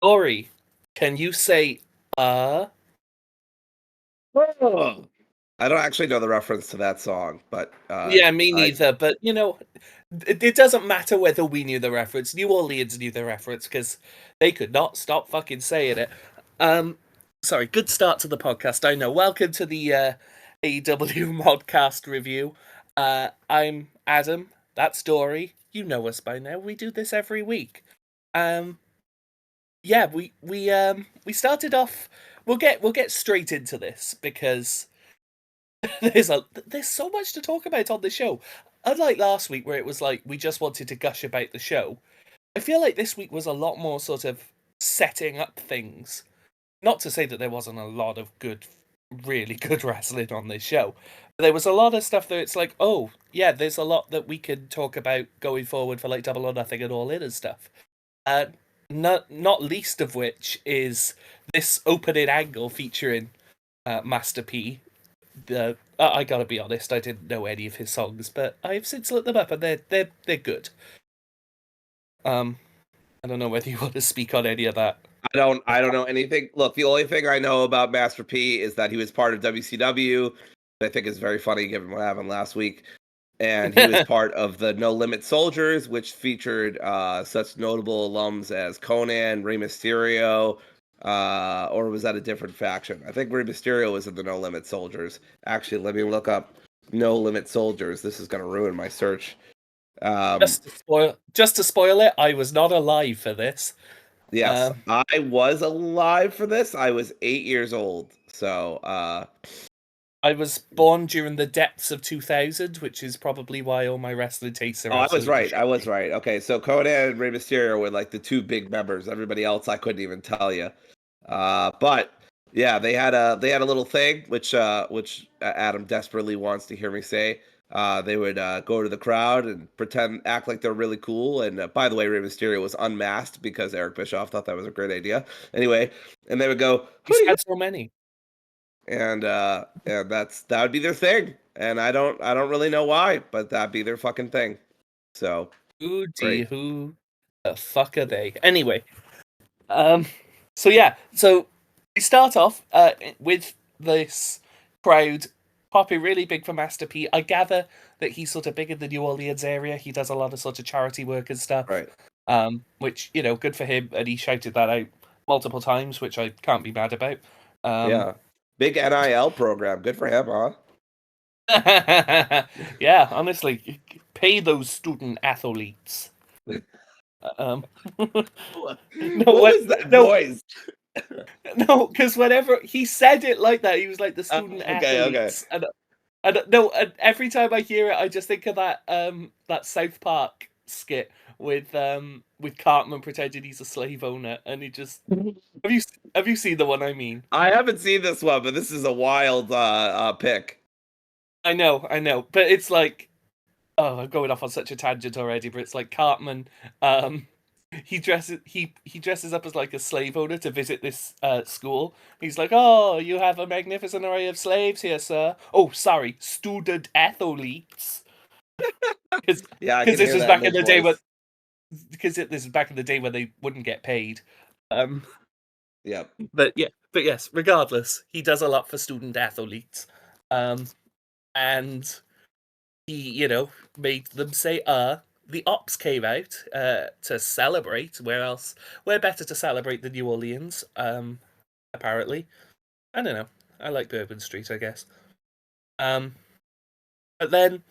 Dory, can you say Oh. I don't actually know the reference to that song, but Yeah, me neither. But it doesn't matter whether we knew the reference. New Orleans knew the reference because they could not stop fucking saying it. Sorry, good start to the podcast. I know. Welcome to the AEW Modcast review. I'm Adam. That's Dory. You know us by now. We do this every week. Um, yeah, we started off. We'll get straight into this because there's so much to talk about on the show. Unlike last week where it was like we just wanted to gush about the show, I feel like this week was a lot more sort of setting up things. Not to say that there wasn't a lot of really good wrestling on this show. But there was a lot of stuff that it's like, oh, yeah, there's a lot that we could talk about going forward for like Double or Nothing and All In and stuff. Uh, not least of which is this opening angle featuring Master P. I gotta be honest, I didn't know any of his songs, but I've since looked them up and they're good. I don't know whether you want to speak on any of that. I don't know anything. Look, the only thing I know about Master P is that he was part of WCW. I think is very funny given what happened last week. And he was part of the No Limit Soldiers, which featured such notable alums as Conan, Rey Mysterio, or was that a different faction? I think Rey Mysterio was in the No Limit Soldiers. Actually, let me look up No Limit Soldiers. This is going to ruin my search. Just to spoil it, I was not alive for this. Yes, I was alive for this. I was 8 years old. So, I was born during the depths of 2000, which is probably why all my wrestling tastes are. I was right. I was right. Okay, so Conan and Rey Mysterio were like the two big members. Everybody else, I couldn't even tell you. But yeah, they had a little thing which Adam desperately wants to hear me say. They would go to the crowd and act like they're really cool. And by the way, Rey Mysterio was unmasked because Eric Bischoff thought that was a great idea. Anyway, and they would go, He's had so many. And that would be their thing. And I don't really know why, but that'd be their fucking thing. So who the fuck are they? Anyway, so yeah, so we start off with this crowd popping really big for Master P. I gather that he's sort of big in the New Orleans area. He does a lot of sort of charity work and stuff. Right. Which, good for him, and he shouted that out multiple times, which I can't be mad about. Yeah. Big NIL program. Good for him, huh? Yeah, honestly, pay those student athletes. What was that noise? No, because whenever he said it like that, he was like the student athletes. Okay. And every time I hear it, I just think of that South Park skit with Cartman pretending he's a slave owner, and he just have you seen the one I mean? I haven't seen this one, but this is a wild pick. I know, but it's like, oh, I'm going off on such a tangent already. But it's like Cartman, he dresses up as like a slave owner to visit this school. He's like, "Oh, you have a magnificent array of slaves here, sir." Oh, sorry, student athletes. Because this is back in the day when this is back in the day when they wouldn't get paid. Yeah. But yes, regardless, he does a lot for student athletes. And he, made them say the ops came out to celebrate. Where better to celebrate than New Orleans? Apparently. I don't know. I like Bourbon Street, I guess. But then,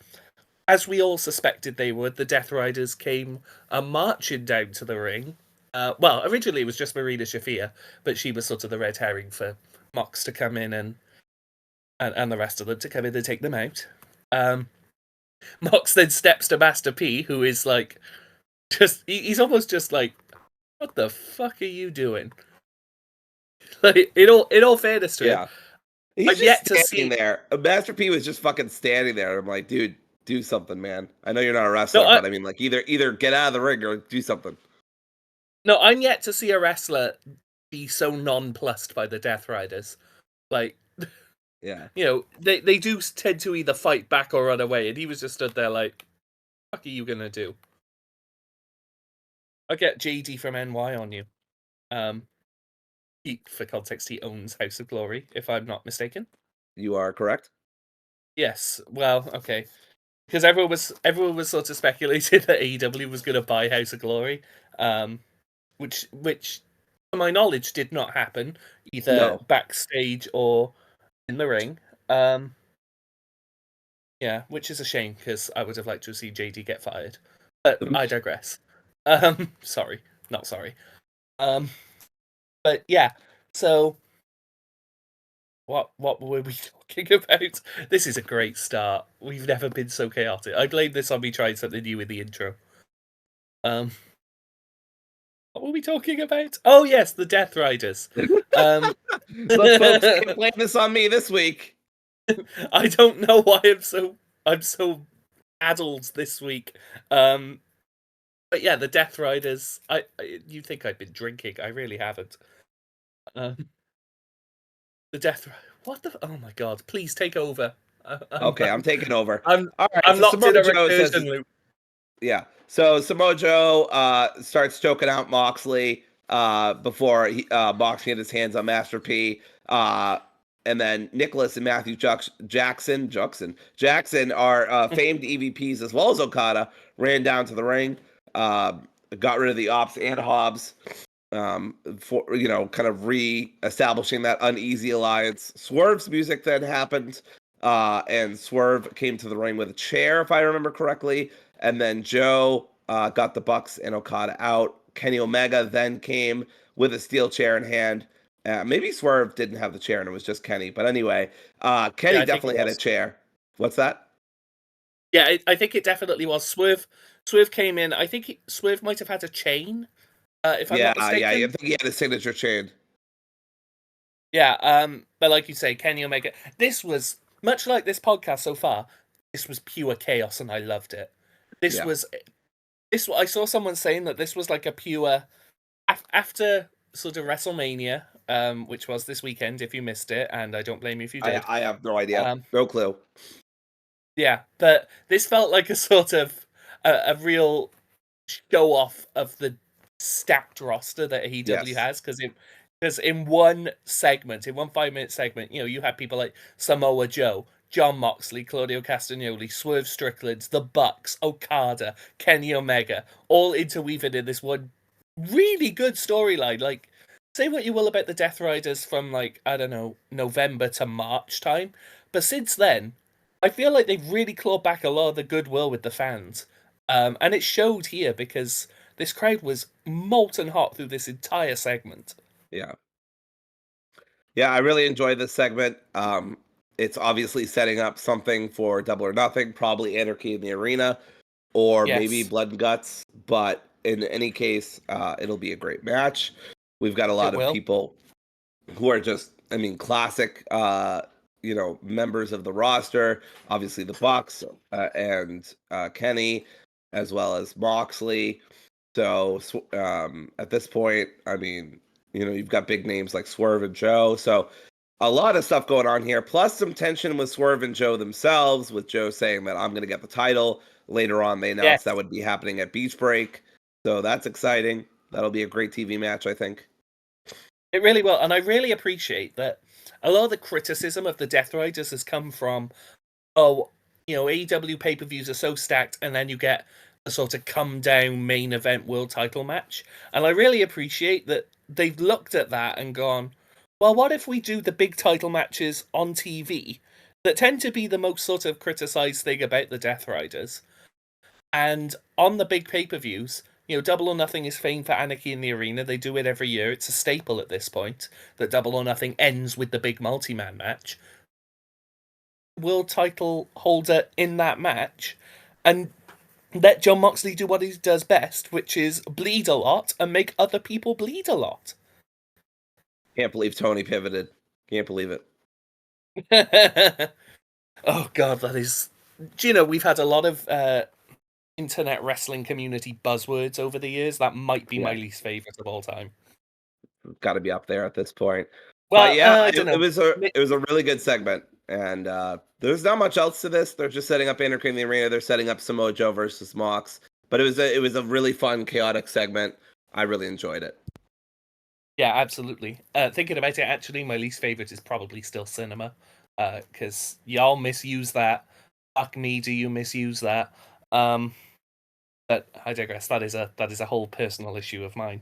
as we all suspected they would, the Death Riders came marching down to the ring. Well, originally it was just Marina Shafir, but she was sort of the red herring for Mox to come in and the rest of them to come in and take them out. Mox then steps to Master P, who is like, he's almost just like, what the fuck are you doing? Like, in all fairness to him, he's just standing there. Master P was just fucking standing there. I'm like, dude, do something, man. I know you're not a wrestler, but I mean, like, either get out of the ring or do something. No, I'm yet to see a wrestler be so nonplussed by the Death Riders. Like, yeah, they do tend to either fight back or run away, and he was just stood there like, "What are you gonna do? I'll get JD from NY on you." For context, he owns House of Glory, if I'm not mistaken. You are correct. Yes. Well, okay. Because everyone was sort of speculating that AEW was going to buy House of Glory, which to my knowledge did not happen either No. backstage or in the ring. Yeah, which is a shame because I would have liked to see JD get fired. But I digress. Sorry, not sorry. But yeah, so what were we talking about? This is a great start. We've never been so chaotic. I blame this on me trying something new in the intro. What were we talking about? Oh yes, the Death Riders. Look, folks, can't blame this on me this week. I don't know why I'm so addled this week. But yeah, the Death Riders. You think I've been drinking? I really haven't. The Death. What the? Oh my god! Please take over. Okay, I'm taking over. I'm All right, I'm so locked in Samoa a Joe says, recursion loop. yeah. So Samoa Joe starts choking out Moxley before Moxley had his hands on Master P. And then Nicholas and Matthew Jackson are famed EVPs as well as Okada, ran down to the ring, got rid of the Ops and Hobbs, for kind of re-establishing that uneasy alliance. Swerve's music then happened, and Swerve came to the ring with a chair, if I remember correctly, and then Joe got the Bucks and Okada out. Kenny Omega then came with a steel chair in hand. Maybe Swerve didn't have the chair and it was just Kenny. But anyway, Kenny Yeah, I think it definitely had a was. chair. What's that? Yeah, I think it definitely was. Swerve came in. I think Swerve might have had a chain, if I'm Yeah, not yeah. I mistaken. think he had a signature chain. Yeah, but like you say, Kenny Omega. This was much like this podcast so far. This was pure chaos, and I loved it. This Yeah. was this. I saw someone saying that this was like a pure after sort of WrestleMania, which was this weekend. If you missed it, and I don't blame you if you did. I have no idea. Um, No clue. yeah, but this felt like a sort of a real show off of the stacked roster that AEW Yes. has because in one segment, in one 5-minute segment, you had people like Samoa Joe, John Moxley, Claudio Castagnoli, Swerve Strickland, the Bucks, Okada, Kenny Omega, all interweaving in this one really good storyline. Like, say what you will about the Death Riders from like, I don't know, November to March time, but since then, I feel like they've really clawed back a lot of the goodwill with the fans. And it showed here because this crowd was molten hot through this entire segment. Yeah. Yeah, I really enjoyed this segment. It's obviously setting up something for Double or Nothing, probably Anarchy in the Arena, or maybe Yes, Blood and Guts. But in any case, it'll be a great match. We've got a it lot of will. people who are just, I mean, classic, members of the roster. Obviously, the Bucks and Kenny, as well as Moxley. So at this point, I mean, you've got big names like Swerve and Joe. So a lot of stuff going on here, plus some tension with Swerve and Joe themselves, with Joe saying that I'm going to get the title. Later on, they announced that Yes, would be happening at Beach Break. So that's exciting. That'll be a great TV match, I think. it really will. And I really appreciate that a lot of the criticism of the Death Riders has come from, oh, AEW pay-per-views are so stacked, and then you get a sort of come-down main event world title match. And I really appreciate that they've looked at that and gone, well, what if we do the big title matches on TV that tend to be the most sort of criticized thing about the Death Riders? And on the big pay-per-views, Double or Nothing is famed for Anarchy in the Arena. They do it every year. It's a staple at this point that Double or Nothing ends with the big multi-man match. World title holder in that match, and let John Moxley do what he does best, which is bleed a lot and make other people bleed a lot. Can't believe Tony pivoted. Can't believe it. Oh god, that is. Do we've had a lot of internet wrestling community buzzwords over the years. That might be my Yeah, least favorite of all time. got to be up there at this point. But Well, yeah, I don't it know. was a really good segment, and there's not much else to this. They're just setting up Anarchy in the Arena. They're setting up Samoa Joe versus Mox. But it was a really fun, chaotic segment. I really enjoyed it. Yeah, absolutely. Thinking about it, actually, my least favorite is probably still Cinema, because y'all misuse that. Fuck me, do you misuse that? Um, but I digress. That is a whole personal issue of mine.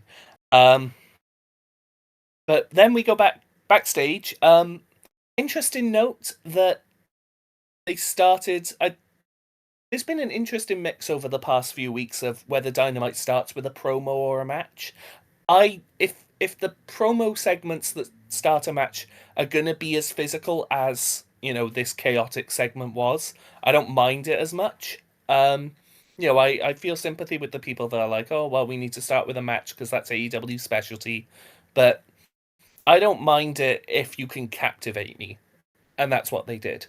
Um, but then we go backstage. Interesting note that they started. There's been an interesting mix over the past few weeks of whether Dynamite starts with a promo or a match. If the promo segments that start a match are gonna be as physical as this chaotic segment was, I don't mind it as much. I feel sympathy with the people that are like, oh well, we need to start with a match because that's AEW specialty, but I don't mind it if you can captivate me, and that's what they did.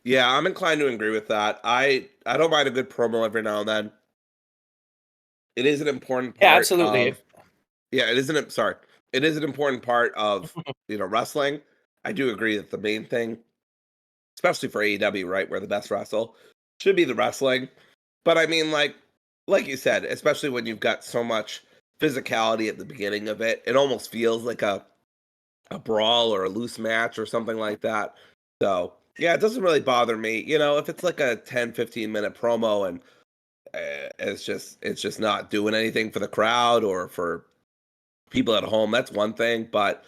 Yeah, I'm inclined to agree with that. I don't mind a good promo every now and then. It is an important Yeah, part absolutely. of yeah, it isn't sorry. It is an important part of, wrestling. I do agree that the main thing, especially for AEW, right, where the best wrestle should be the wrestling. But I mean, like you said, especially when you've got so much physicality at the beginning of it, it almost feels like a brawl or a loose match or something like that. So yeah, it doesn't really bother me. If it's like a 10-15 minute promo and it's just not doing anything for the crowd or for people at home, that's one thing. But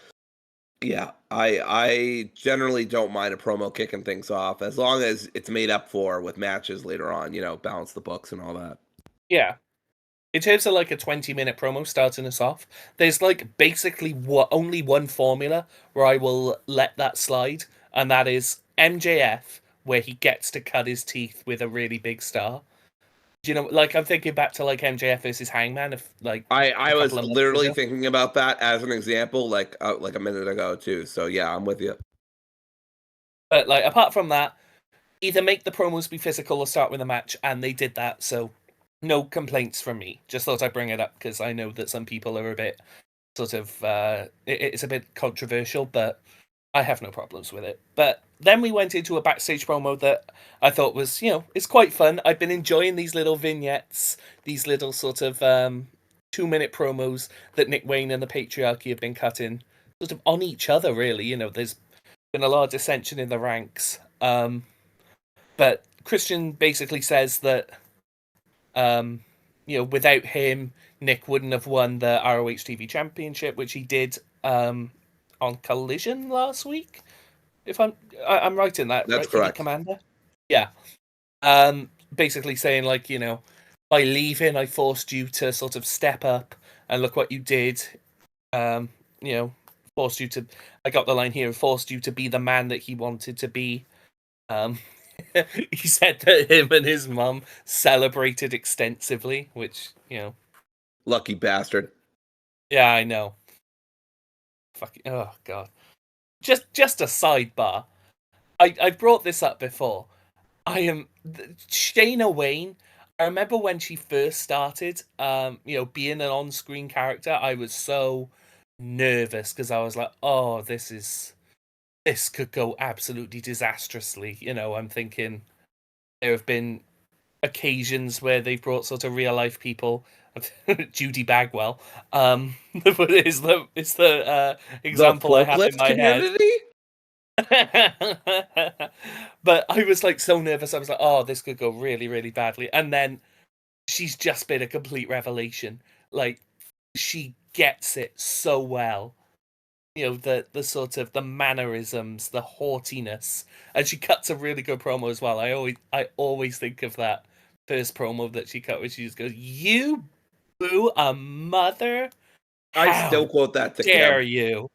yeah, I generally don't mind a promo kicking things off as long as it's made up for with matches later on. Balance the books and all that. Yeah. In terms of like a 20-minute promo starting us off, there's like basically only one formula where I will let that slide, and that is MJF, where he gets to cut his teeth with a really big star. Do you know, like I'm thinking back to like MJF versus Hangman, if like a I couple was of months literally ago. thinking about that as an example, like a minute ago too. So yeah, I'm with you. But like apart from that, either make the promos be physical or start with a match, and they did that, so no complaints from me. Just thought I'd bring it up because I know that some people are a bit sort of it's a bit controversial, but I have no problems with it. But then we went into a backstage promo that I thought was, it's quite fun. I've been enjoying these little vignettes, these little sort of 2-minute promos that Nick Wayne and the Patriarchy have been cutting, sort of on each other. Really, there's been a lot of dissension in the ranks. But Christian basically says that um, without him, Nick wouldn't have won the ROH TV Championship, which he did on Collision last week. If I'm right in that, That's right? He beat correct. Commander. Yeah. Basically saying like, by leaving, I forced you to sort of step up, and look what you did. Um, you know, forced you to. I got the line here. Forced you to be the man that he wanted to be. Um, he said that him and his mum celebrated extensively, which Lucky bastard. yeah, I know. Fucking oh god. Just a sidebar. I brought this up before. I am Shayna Wayne. I remember when she first started, being an on-screen character. I was so nervous because I was like, "Oh, this could go absolutely disastrously." I'm thinking there have been occasions where they've brought sort of real life people. Judy Bagwell, is the The example I have in forklift my head. community? But I was like so nervous. I was like, "Oh, this could go really, really badly." And then she's just been a complete revelation. Like she gets it so well. The sort of the mannerisms, the haughtiness, and she cuts a really good promo as well. I always think of that first promo that she cut, where she just goes, "You boo a mother? I still How quote that to dare Kim. you?"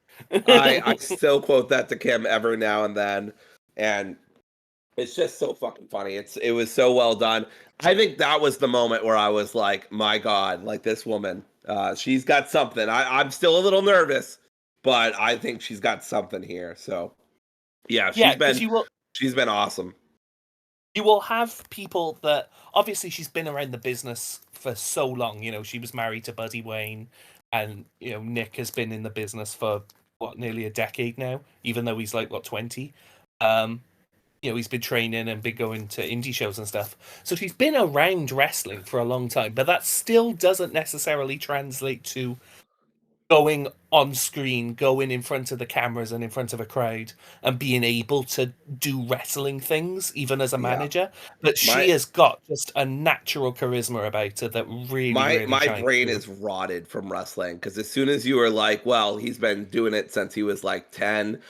I still quote that to Kim every now and then, and it's just so fucking funny. It was so well done. I think that was the moment where I was like, my God, like this woman, she's got something. I'm still a little nervous, but I think she's got something here. So yeah, Yeah, because she's been awesome. you will have people that obviously she's been around the business for so long. She was married to Buddy Wayne, and Nick has been in the business for what, nearly a decade now, even though he's like what, 20. he's been training and been going to indie shows and stuff. So she's been around wrestling for a long time, but that still doesn't necessarily translate to going on screen, going in front of the cameras and in front of a crowd and being able to do wrestling things, even as a Yeah. manager. But she has got just a natural charisma about her that really, really My shines brain through. is rotted from wrestling because as soon as you were like, well, he's been doing it since he was like 10,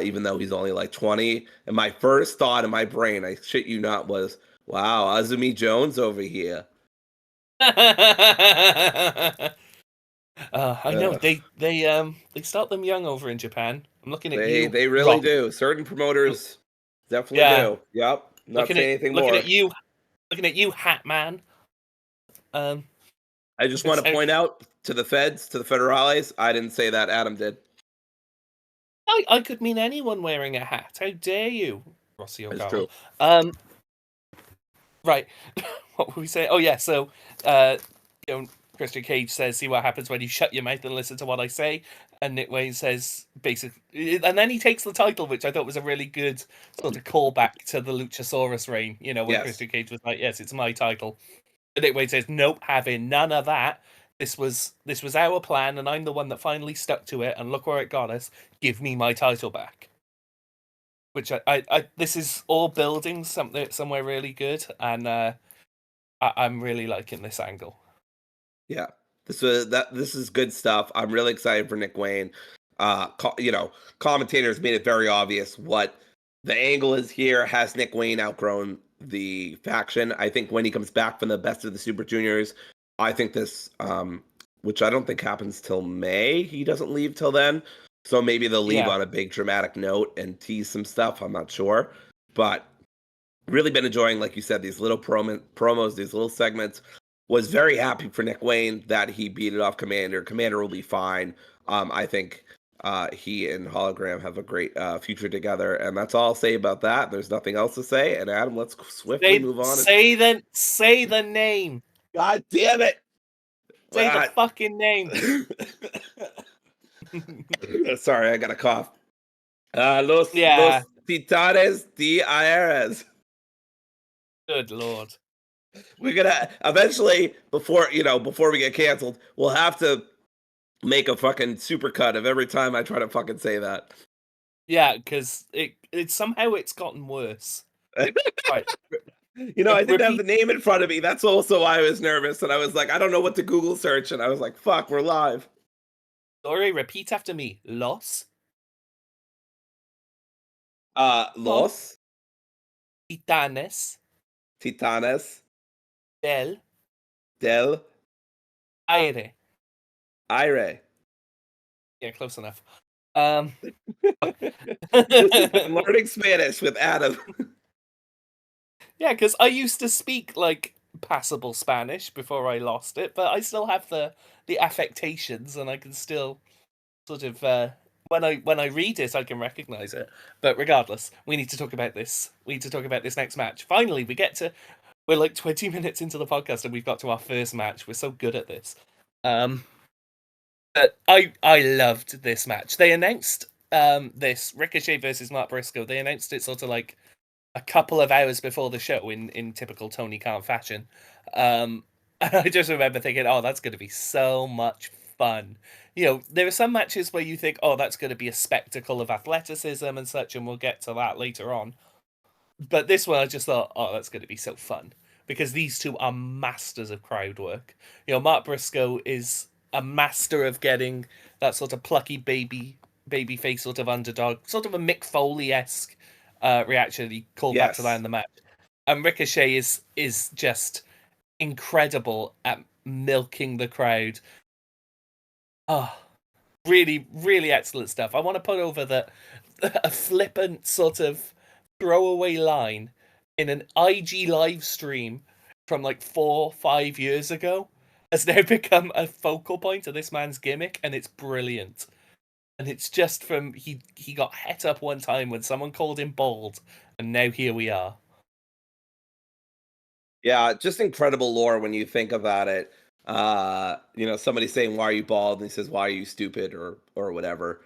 even though he's only like 20. And my first thought in my brain, I shit you not, was, wow, Azumi Jones over here. I know they start them young over in Japan. I'm looking at you, They really Ross. do. Certain promoters definitely Yeah, do. Yep. Not saying anything looking more. at you, Hat Man. I just want to So point out to the feds, to the federales, I didn't say that. Adam did. I could mean anyone wearing a hat. How dare you, Rossi It's O'Carroll? true. Right. What were we saying? Oh yeah. So, uh, Christian Cage says, "See what happens when you shut your mouth and listen to what I say." And Nick Wayne says, basically, and then he takes the title, which I thought was a really good sort of callback to the Luchasaurus reign. When Yes. Christian Cage was like, "Yes, it's my title." And Nick Wayne says, "Nope, having none of that. This was our plan, and I'm the one that finally stuck to it. And look where it got us. Give me my title back." Which this is all building somewhere really good, and I'm really liking this angle. Yeah. This is good stuff. I'm really excited for Nick Wayne. Commentators made it very obvious what the angle is here. Has Nick Wayne outgrown the faction? I think when he comes back from the Best of the Super Juniors, I think this, which I don't think happens till May. He doesn't leave till then. So maybe they'll leave Yeah. on a big dramatic note and tease some stuff. I'm not sure. But really been enjoying, like you said, these little promos, these little segments. Was very happy for Nick Wayne that he beat it off Commander. Commander will be fine. I think he and Hologram have a great future together, and that's all I'll say about that. There's nothing else to say. And Adam, let's swiftly move on. Say the name. God damn it! Say the fucking name. Sorry, I got a cough. Los Titanes de Aires. Good lord. We're gonna eventually, before we get canceled, we'll have to make a fucking supercut of every time I try to fucking say that. Yeah, because it somehow it's gotten worse. Right. I didn't have the name in front of me. That's also why I was nervous, and I was like, I don't know what to Google search, and I was like, fuck, we're live. Dory, repeat after me. Los Titanes del del Aire. Aire. Yeah, close enough. I'm learning Spanish with Adam. Yeah, because I used to speak like passable Spanish before I lost it, but I still have the affectations, and I can still sort of when I read it, I can recognize it. But regardless, we need to talk about this. We need to talk about this next match. Finally, we're like 20 minutes into the podcast, and we've got to our first match. We're so good at this. But I loved this match. They announced this Ricochet versus Mark Briscoe. They announced it sort of like a couple of hours before the show in typical Tony Khan fashion. And I just remember thinking, oh, that's going to be so much fun. There are some matches where you think, oh, that's going to be a spectacle of athleticism and such, and we'll get to that later on. But this one, I just thought, oh, that's going to be so fun. Because these two are masters of crowd work. Mark Briscoe is a master of getting that sort of plucky baby face sort of underdog, sort of a Mick Foley-esque reaction he called back to that in the match. And Ricochet is just incredible at milking the crowd. Oh, really, really excellent stuff. I want to put over that a flippant sort of throwaway line in an IG live stream from like 4-5 years ago has now become a focal point of this man's gimmick, and it's brilliant. And it's just from he got het up one time when someone called him bald, and now here we are. Yeah, just incredible lore when you think about it. Somebody saying, "Why are you bald?" and he says, "Why are you stupid?" or whatever.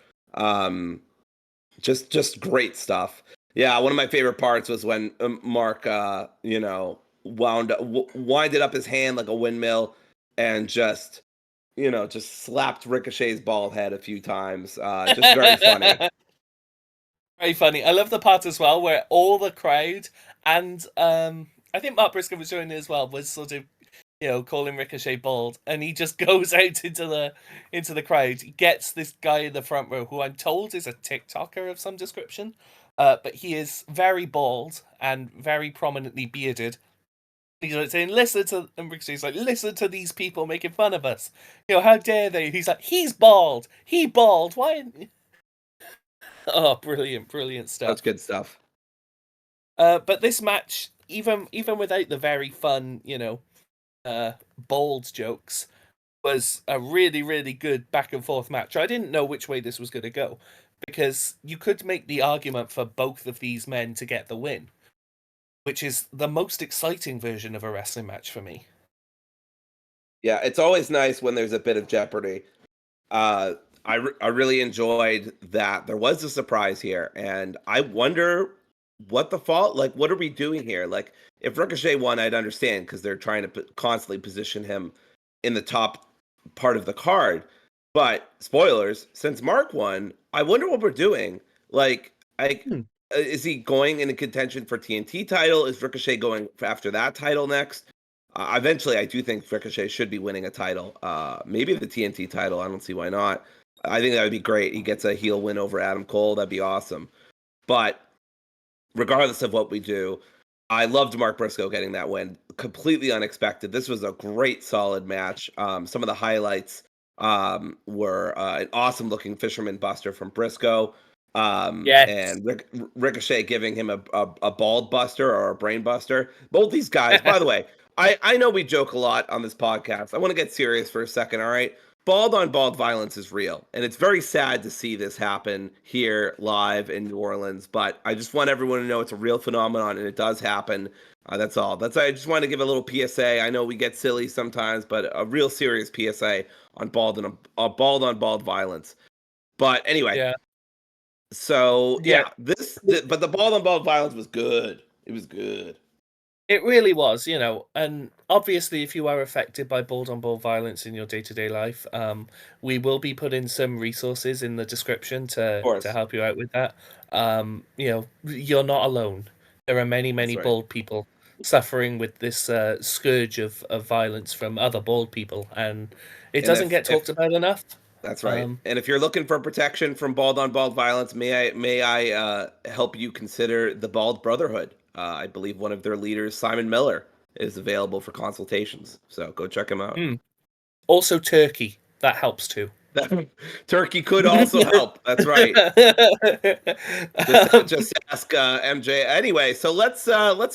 Just great stuff. Yeah, one of my favorite parts was when Mark, winded up his hand like a windmill and just slapped Ricochet's bald head a few times. Just very funny. Very funny. I love the part as well where all the crowd and I think Mark Briscoe was joining as well, was sort of calling Ricochet bald, and he just goes out into the crowd. He gets this guy in the front row who I'm told is a TikToker of some description, but he is very bald and very prominently bearded. He's like saying, "Listen to," and Ricochet's like, "Listen to these people making fun of us. How dare they?" He's like, "He's bald. He bald. Why?" Oh, brilliant, brilliant That's stuff. good stuff. But this match, even without the very fun, bold jokes, was a really, really good back and forth match. I didn't know which way this was going to go, because you could make the argument for both of these men to get the win, which is the most exciting version of a wrestling match for me. Yeah, it's always nice when there's a bit of jeopardy. Uh, I really enjoyed that there was a surprise here, and I wonder what the fault. Like, what are we doing here? Like, if Ricochet won, I'd understand because they're trying to constantly position him in the top part of the card. But spoilers, since Mark won, I wonder what we're doing. Like, Hmm. is he going into contention for TNT title? Is Ricochet going after that title next? Eventually, I do think Ricochet should be winning a title. Maybe the TNT title. I don't see why not. I think that would be great. He gets a heel win over Adam Cole. That'd be awesome. But regardless of what we do, I loved Mark Briscoe getting that win. Completely unexpected. This was a great, solid match. Some of the highlights were an awesome looking fisherman buster from Briscoe. Yes. And Ricochet giving him a bald buster or a brain buster. Both these guys, by the way, I know we joke a lot on this podcast. I want to get serious for a second, all right? Bald on bald violence is real, and it's very sad to see this happen here live in New Orleans. But I just want everyone to know it's a real phenomenon, and it does happen. That's all. I just want to give a little PSA. I know we get silly sometimes, but a real serious PSA on bald on bald violence. But anyway, Yeah. so Yeah. yeah, but the bald on bald violence was good. It was good. It really was, and obviously, if you are affected by ball-on-ball violence in your day-to-day life, we will be putting some resources in the description Of to course, help you out with that. You're not alone. There are many, that's many right. bald people suffering with this scourge of violence from other bald people, and it And doesn't if get talked about enough. That's right. Um, And if you're looking for protection from bald on bald violence, may I help you consider the Bald Brotherhood? I believe one of their leaders, Simon Miller, is available for consultations. So go check him out. hmm. Also, Turkey, that helps too. Turkey could also help. That's right. Um, Just ask MJ. Anyway, so let's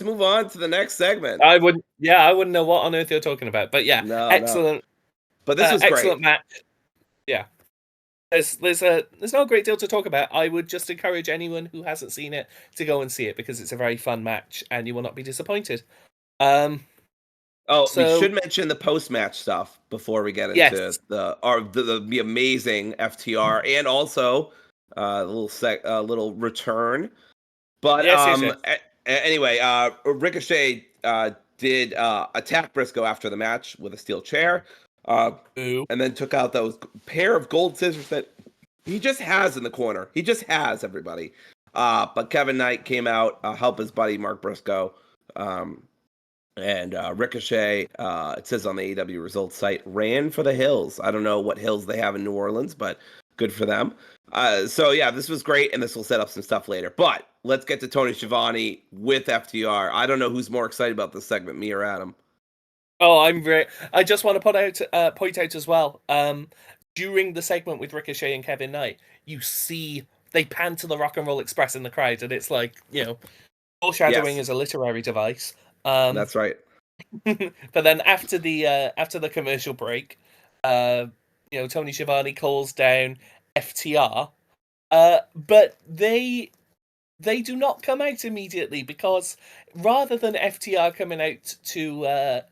move on to the next segment. I wouldn't. Yeah, I wouldn't know what on earth you're talking about. But yeah, No, no. excellent, But this was great. excellent match. Yeah, there's not a great deal to talk about. I would just encourage anyone who hasn't seen it to go and see it, because it's a very fun match and you will not be disappointed. Um, Oh, we so should mention the post-match stuff before we get into yes, the amazing FTR and also a little return. But yes, yes, yes. anyway, Ricochet did attack Briscoe after the match with a steel chair, uh, Ooh. and then took out those pair of gold scissors that he just has in the corner. He just has everybody. But Kevin Knight came out, help his buddy Mark Briscoe. Um, and Ricochet, it says on the AEW results site, ran for the hills. I don't know what hills they have in New Orleans, but good for them. So yeah, this was great, and this will set up some stuff later. But let's get to Tony Schiavone with FTR. I don't know who's more excited about this segment, me or Adam. Oh, I'm very. I just want to point out as well. During the segment with Ricochet and Kevin Knight, you see they pan to the Rock and Roll Express in the crowd, and it's like, foreshadowing Yes, is a literary device. Um, that's right. but then after the commercial break, uh, Tony Schiavone calls down FTR, but they do not come out immediately, because rather than FTR coming out to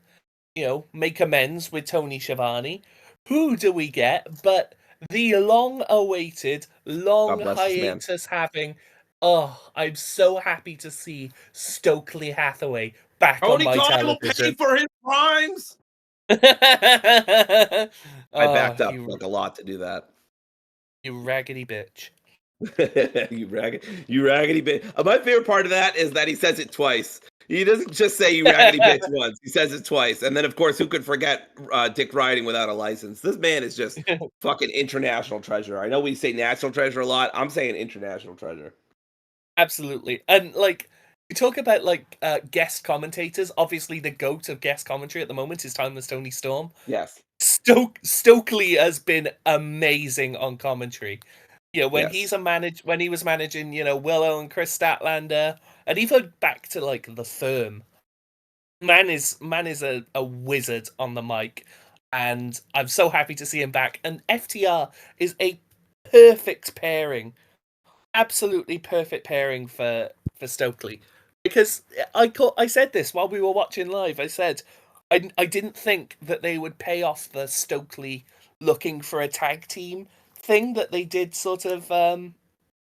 make amends with Tony Schiavone, who do we get but the long-awaited, long God bless this man. hiatus having Oh, I'm so happy to see Stokely Hathaway back on Tony my Khan will pay television. for his crimes. I Oh, backed up like a lot to do that. you raggedy bitch. You raggedy bitch. My favorite part of that is that he says it twice. He doesn't just say you raggedy bitch once. He says it twice. And then, of course, who could forget Dick riding without a license? This man is just fucking international treasure. I know we say national treasure a lot. I'm saying international treasure. Absolutely. And like we talk about like guest commentators. Obviously the GOAT of guest commentary at the moment is Timeless Tony Storm. Yes. Stokely has been amazing on commentary. You know, Yes. when he was managing, you know, Willow and Chris Statlander, and even back to like the firm. Man is a wizard on the mic, and I'm so happy to see him back. And FTR is a perfect pairing, absolutely perfect pairing for Stokely, because I said this while we were watching live. I said I didn't think that they would pay off the Stokely looking for a tag team thing that they did sort of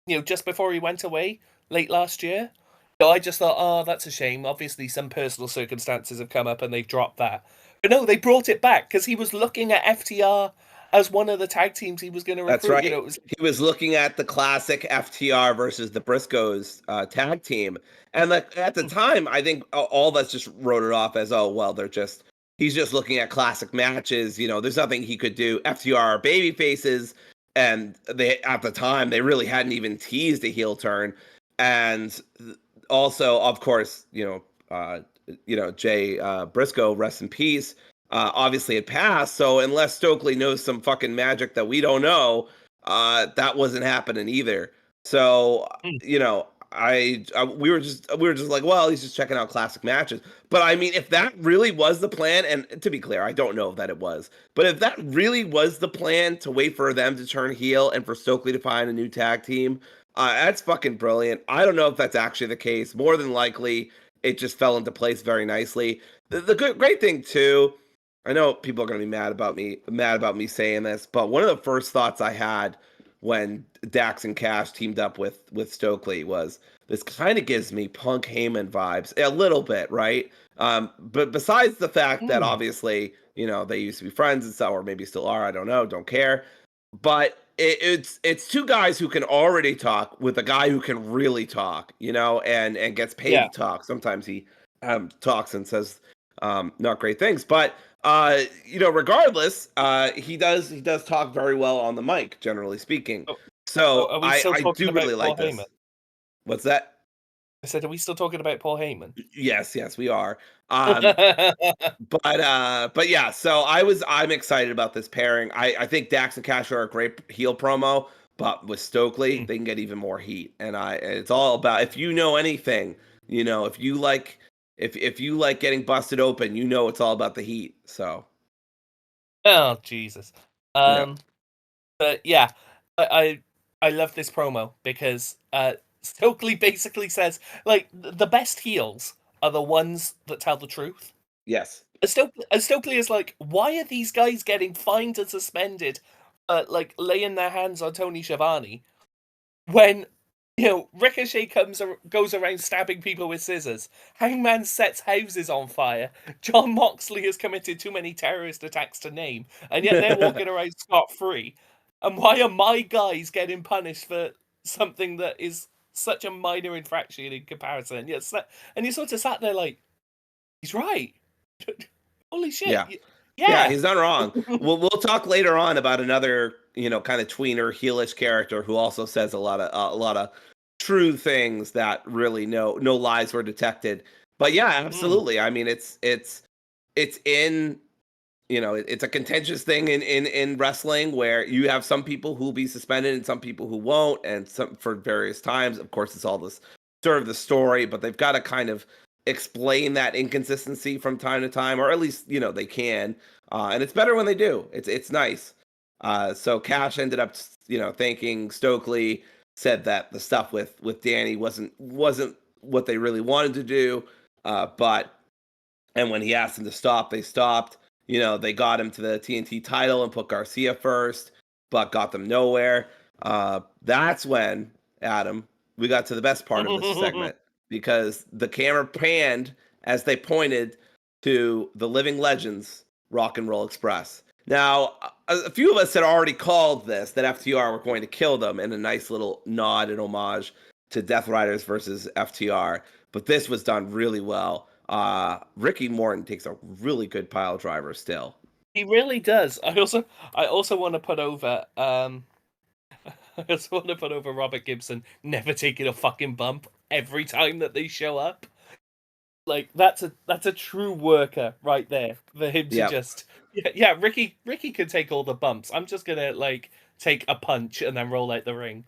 you know, just before he went away late last year. So I just thought, oh, that's a shame. Obviously, some personal circumstances have come up and they've dropped that. But no, they brought it back because he was looking at FTR as one of the tag teams he was going to That's recruit. You right. know, it was He was looking at the classic FTR versus the Briscoes tag team, and like at the mm, time, I think all of us just wrote it off as, oh well, he's just looking at classic matches. You know, there's nothing he could do. FTR are baby faces, and they at the time they really hadn't even teased a heel turn, and also, of course, Jay Briscoe, rest in peace. Obviously had passed. So unless Stokely knows some fucking magic that we don't know, that wasn't happening either. So mm, we were just like, well, he's just checking out classic matches. But I mean, if that really was the plan, and to be clear, I don't know if that it was, but if that really was the plan to wait for them to turn heel and for Stokely to find a new tag team, that's fucking brilliant. I don't know if that's actually the case. More than likely, it just fell into place very nicely. The great thing too, I know people are going to be mad about me saying this, but one of the first thoughts I had when Dax and Cash teamed up with Stokely was, this kind of gives me Punk Heyman vibes a little bit, right? But besides the fact that mm, obviously, they used to be friends and so, or maybe still are, I don't know, don't care. But it's two guys who can already talk with a guy who can really talk, and gets paid yeah. to talk. Sometimes he talks and says not great things, but regardless, he does talk very well on the mic, generally speaking. Oh, So are we I still I talking do about really Paul like Heyman? this. What's that? I said, are we still talking about Paul Heyman? Yes, we are. Um, but yeah, so I'm excited about this pairing. I think Dax and Cash are a great heel promo, but with Stokely, Mm, they can get even more heat. And it's all about, if you know anything, if you like getting busted open, it's all about the heat. So oh Jesus. yeah. Um, but yeah, I love this promo because Stokely basically says like the best heels are the ones that tell the truth. Yes. And Stokely is like, why are these guys getting fined and suspended, like laying their hands on Tony Schiavone when Ricochet goes around stabbing people with scissors. Hangman sets houses on fire. John Moxley has committed too many terrorist attacks to name, and yet they're walking around scot free. And why are my guys getting punished for something that is such a minor infraction in comparison? Yes, and you sort of sat there like, he's right. Holy shit! Yeah. Yeah, Yeah. he's not wrong. We'll talk later on about another, kind of tweener heelish character who also says a lot of true things that really no lies were detected. But yeah, Mm, absolutely. I mean, it's in, it's a contentious thing in wrestling where you have some people who'll be suspended and some people who won't, and some for various times. Of course, it's all this sort of the story, but they've got to kind of explain that inconsistency from time to time, or at least they can. And it's better when they do. It's nice. So Cash ended up thanking Stokely, said that the stuff with Danny wasn't what they really wanted to do, but and when he asked them to stop, they stopped. They got him to the TNT title and put Garcia first, but got them nowhere. That's when, Adam, we got to the best part of this segment because the camera panned as they pointed to the living legends, Rock and Roll Express. Now, a few of us had already called this that FTR were going to kill them in a nice little nod and homage to Death Riders versus FTR, but this was done really well. Ricky Morton takes a really good pile driver still. He really does. I also want to put over I just want to put over Robert Gibson never taking a fucking bump every time that they show up. Like that's a true worker right there for him to just Ricky can take all the bumps. I'm just gonna like take a punch and then roll out the ring.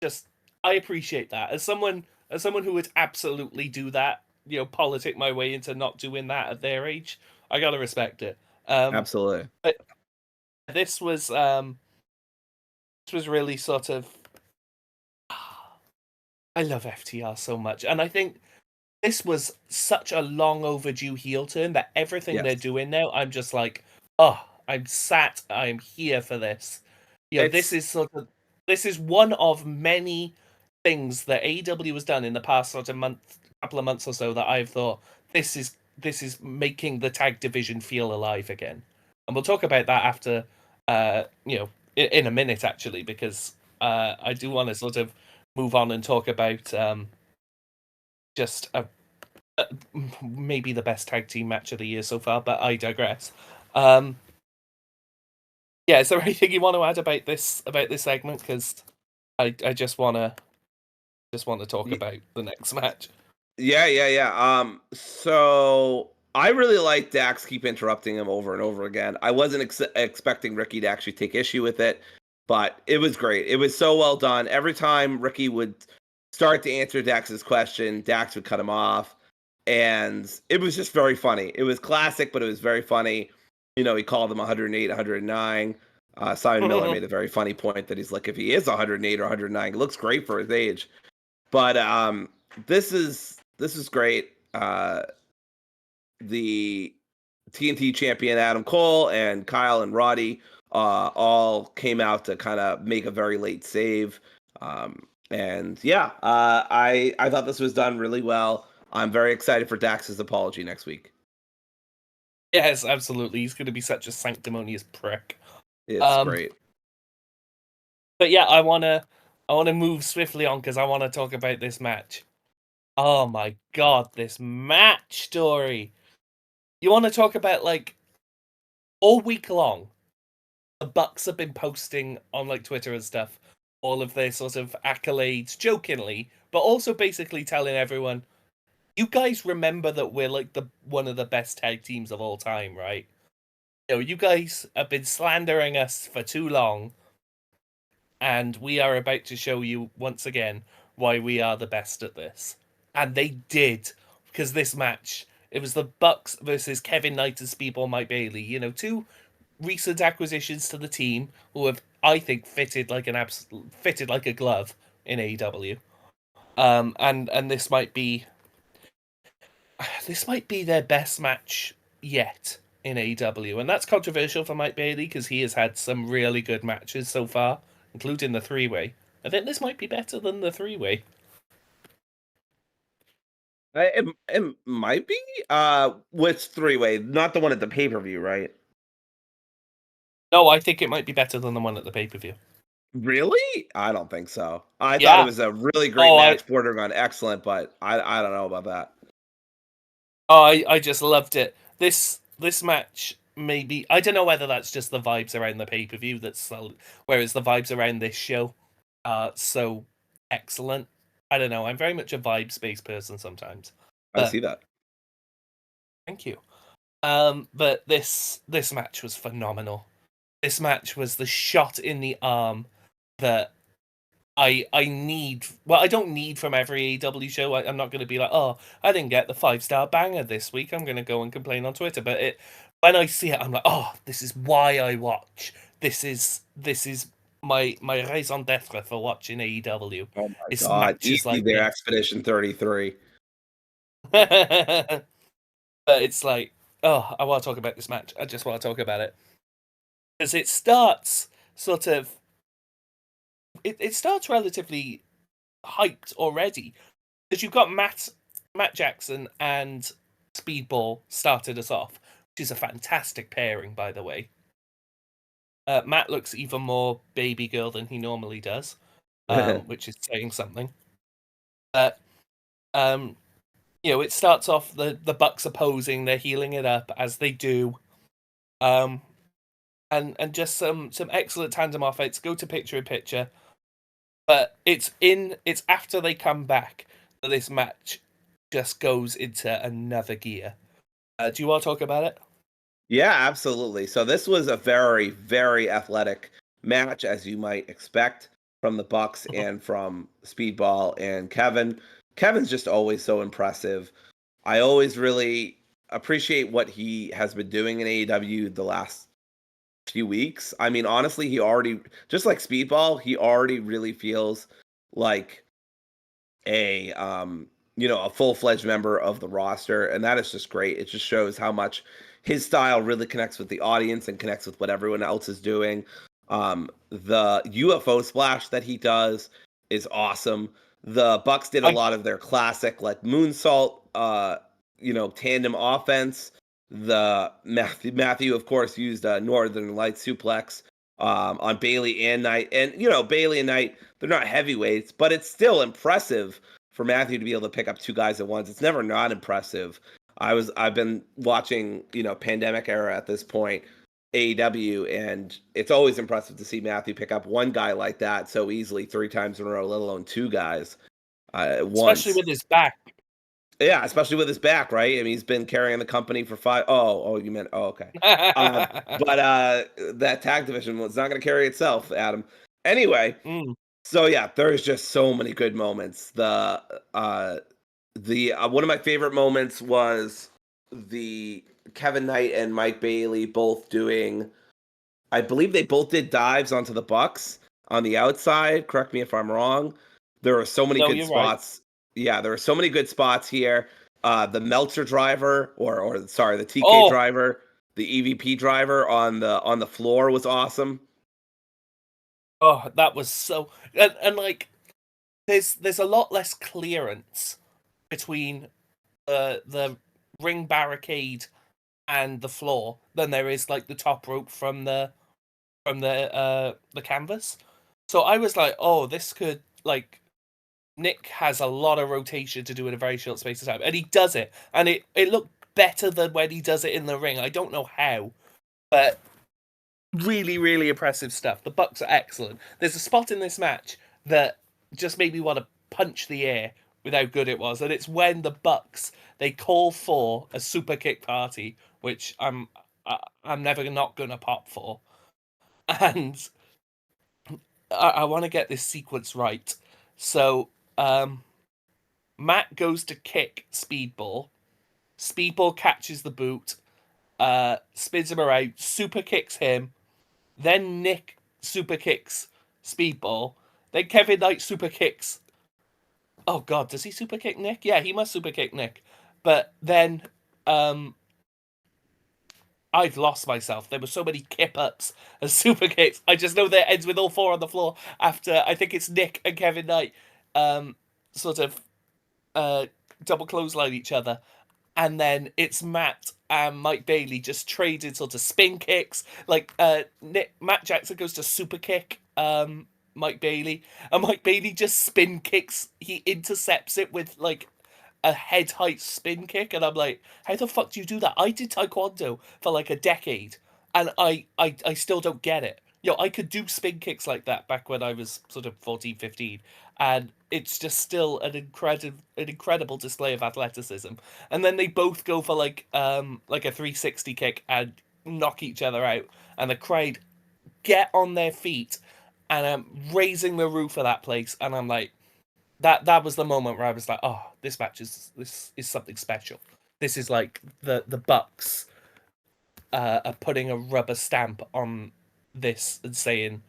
Just I appreciate that as someone who would absolutely do that. Politic my way into not doing that at their age. I gotta respect it. Absolutely. But this was really sort of. I love FTR so much, and I think this was such a long overdue heel turn that everything they're doing now, I'm just like, oh, I'm here for this. This is one of many things that AEW has done in the past sort of couple of months or so that I've thought this is making the tag division feel alive again, and we'll talk about that after, in a minute actually, because I do want to sort of move on and talk about just maybe the best tag team match of the year so far, but I digress. Is there anything you want to add about this segment? Because I just want to talk about the next match. Yeah. So I really like Dax keep interrupting him over and over again. I wasn't expecting Ricky to actually take issue with it, but it was great. It was so well done. Every time Ricky would start to answer Dax's question, Dax would cut him off. And it was just very funny. It was classic, but it was very funny. He called him 108, 109. Simon Miller made a very funny point that he's like, if he is 108 or 109, it looks great for his age. But this is great. The TNT champion Adam Cole and Kyle and Roddy all came out to kind of make a very late save. I thought this was done really well. I'm very excited for Dax's apology next week. Yes, absolutely. He's going to be such a sanctimonious prick. It's great. But yeah, I want to move swiftly on because I want to talk about this match. Oh my god, this match, Dory. You want to talk about, like, all week long, the Bucks have been posting on, like, Twitter and stuff, all of their sort of accolades, jokingly, but also basically telling everyone, you guys remember that we're, like, one of the best tag teams of all time, right? You guys have been slandering us for too long, and we are about to show you, once again, why we are the best at this. And they did, because this match, it was the Bucks versus Kevin Knight and Speedball Mike Bailey. Two recent acquisitions to the team who have, I think, fitted like a glove in AEW. And this might be their best match yet in AEW, and that's controversial for Mike Bailey because he has had some really good matches so far, including the three-way. I think this might be better than the three-way. It might be. Which three-way? Not the one at the pay-per-view, right? No, I think it might be better than the one at the pay-per-view. Really? I don't think so. I thought it was a really great match, bordering on excellent, but I don't know about that. Oh, I just loved it. This match, maybe, I don't know whether that's just the vibes around the pay-per-view whereas the vibes around this show are so excellent. I don't know. I'm very much a vibes-based person sometimes. I see that. Thank you. But this match was phenomenal. This match was the shot in the arm that I need. Well, I don't need from every AEW show. I'm not going to be like, oh, I didn't get the 5-star banger this week. I'm going to go and complain on Twitter. But when I see it, I'm like, oh, this is why I watch. This is my raison d'être for watching AEW. Oh my god! Easy like there, Expedition 33. But it's like, oh, I want to talk about this match. I just want to talk about it because it starts sort of. It starts relatively hyped already. Because you've got Matt Jackson and Speedball started us off, which is a fantastic pairing, by the way. Matt looks even more baby girl than he normally does, which is saying something. It starts off the Bucks are posing, they're healing it up as they do, and just some excellent tandem off fights. Go to picture in picture, but it's after they come back that this match just goes into another gear. Do you want to talk about it? Yeah, absolutely. So this was a very, very athletic match, as you might expect from the Bucks and from Speedball and Kevin. Kevin's just always so impressive. I always really appreciate what he has been doing in AEW the last few weeks. I mean, honestly, he already, just like Speedball, he already really feels like a a full-fledged member of the roster, and that is just great. It just shows how much his style really connects with the audience and connects with what everyone else is doing. The UFO splash that he does is awesome. The Bucks did a lot of their classic like moonsault tandem offense. The Matthew of course used a Northern Light suplex on Bailey and Knight, and Bailey and Knight, they're not heavyweights, but it's still impressive for Matthew to be able to pick up two guys at once. It's never not impressive. I've been watching, pandemic era at this point, AEW, and it's always impressive to see Matthew pick up one guy like that so easily 3 times in a row, let alone two guys at once. Especially with his back. Yeah, especially with his back, right? I mean, he's been carrying the company for five. Oh, you meant, oh, okay. But that tag division was not going to carry itself, Adam. Anyway, so yeah, there's just so many good moments. The one of my favorite moments was the Kevin Knight and Mike Bailey both doing. I believe they both did dives onto the Bucks on the outside. Correct me if I'm wrong. There are so many good spots. Right. Yeah, there are so many good spots here. The Meltzer driver, or sorry, the TK driver, the EVP driver on the floor was awesome. Oh, that was so, and like, there's a lot less clearance between the ring barricade and the floor than there is like the top rope from the canvas. So I was like, oh, this could, like, Nick has a lot of rotation to do in a very short space of time, and he does it, and it looked better than when he does it in the ring. I don't know how, but really, really impressive stuff. The Bucks are excellent. There's a spot in this match that just made me want to punch the air with how good it was, and it's when the Bucks, they call for a super kick party, which I'm never not gonna pop for, and I want to get this sequence right. So Matt goes to kick Speedball. Speedball catches the boot, spins him around, super kicks him. Then Nick super kicks Speedball. Then Kevin Knight super kicks. Oh God, does he super kick Nick? Yeah, he must super kick Nick. But then I've lost myself. There were so many kip ups and super kicks. I just know that it ends with all four on the floor after, I think it's Nick and Kevin Knight sort of double clothesline each other. And then it's Matt and Mike Bailey just trading sort of spin kicks. Like Matt Jackson goes to super kick Mike Bailey, and Mike Bailey just spin kicks. He intercepts it with like a head height spin kick, and I'm like, how the fuck do you do that? I did taekwondo for like a decade, and I still don't get it. I could do spin kicks like that back when I was sort of 14, 15, and it's just still an incredible display of athleticism. And then they both go for like a 360 kick and knock each other out, and the crowd get on their feet and raising the roof of that place, and I'm like, that was the moment where I was like, oh, this is something special. This is like the Bucks are putting a rubber stamp on this and saying,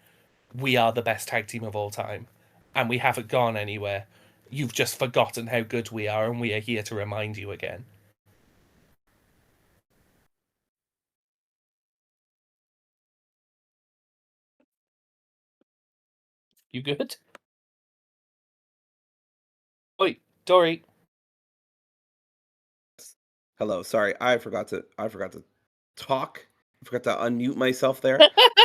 we are the best tag team of all time, and we haven't gone anywhere. You've just forgotten how good we are, and we are here to remind you again. You good? Dory. Hello. Sorry, I forgot to talk. I forgot to unmute myself there.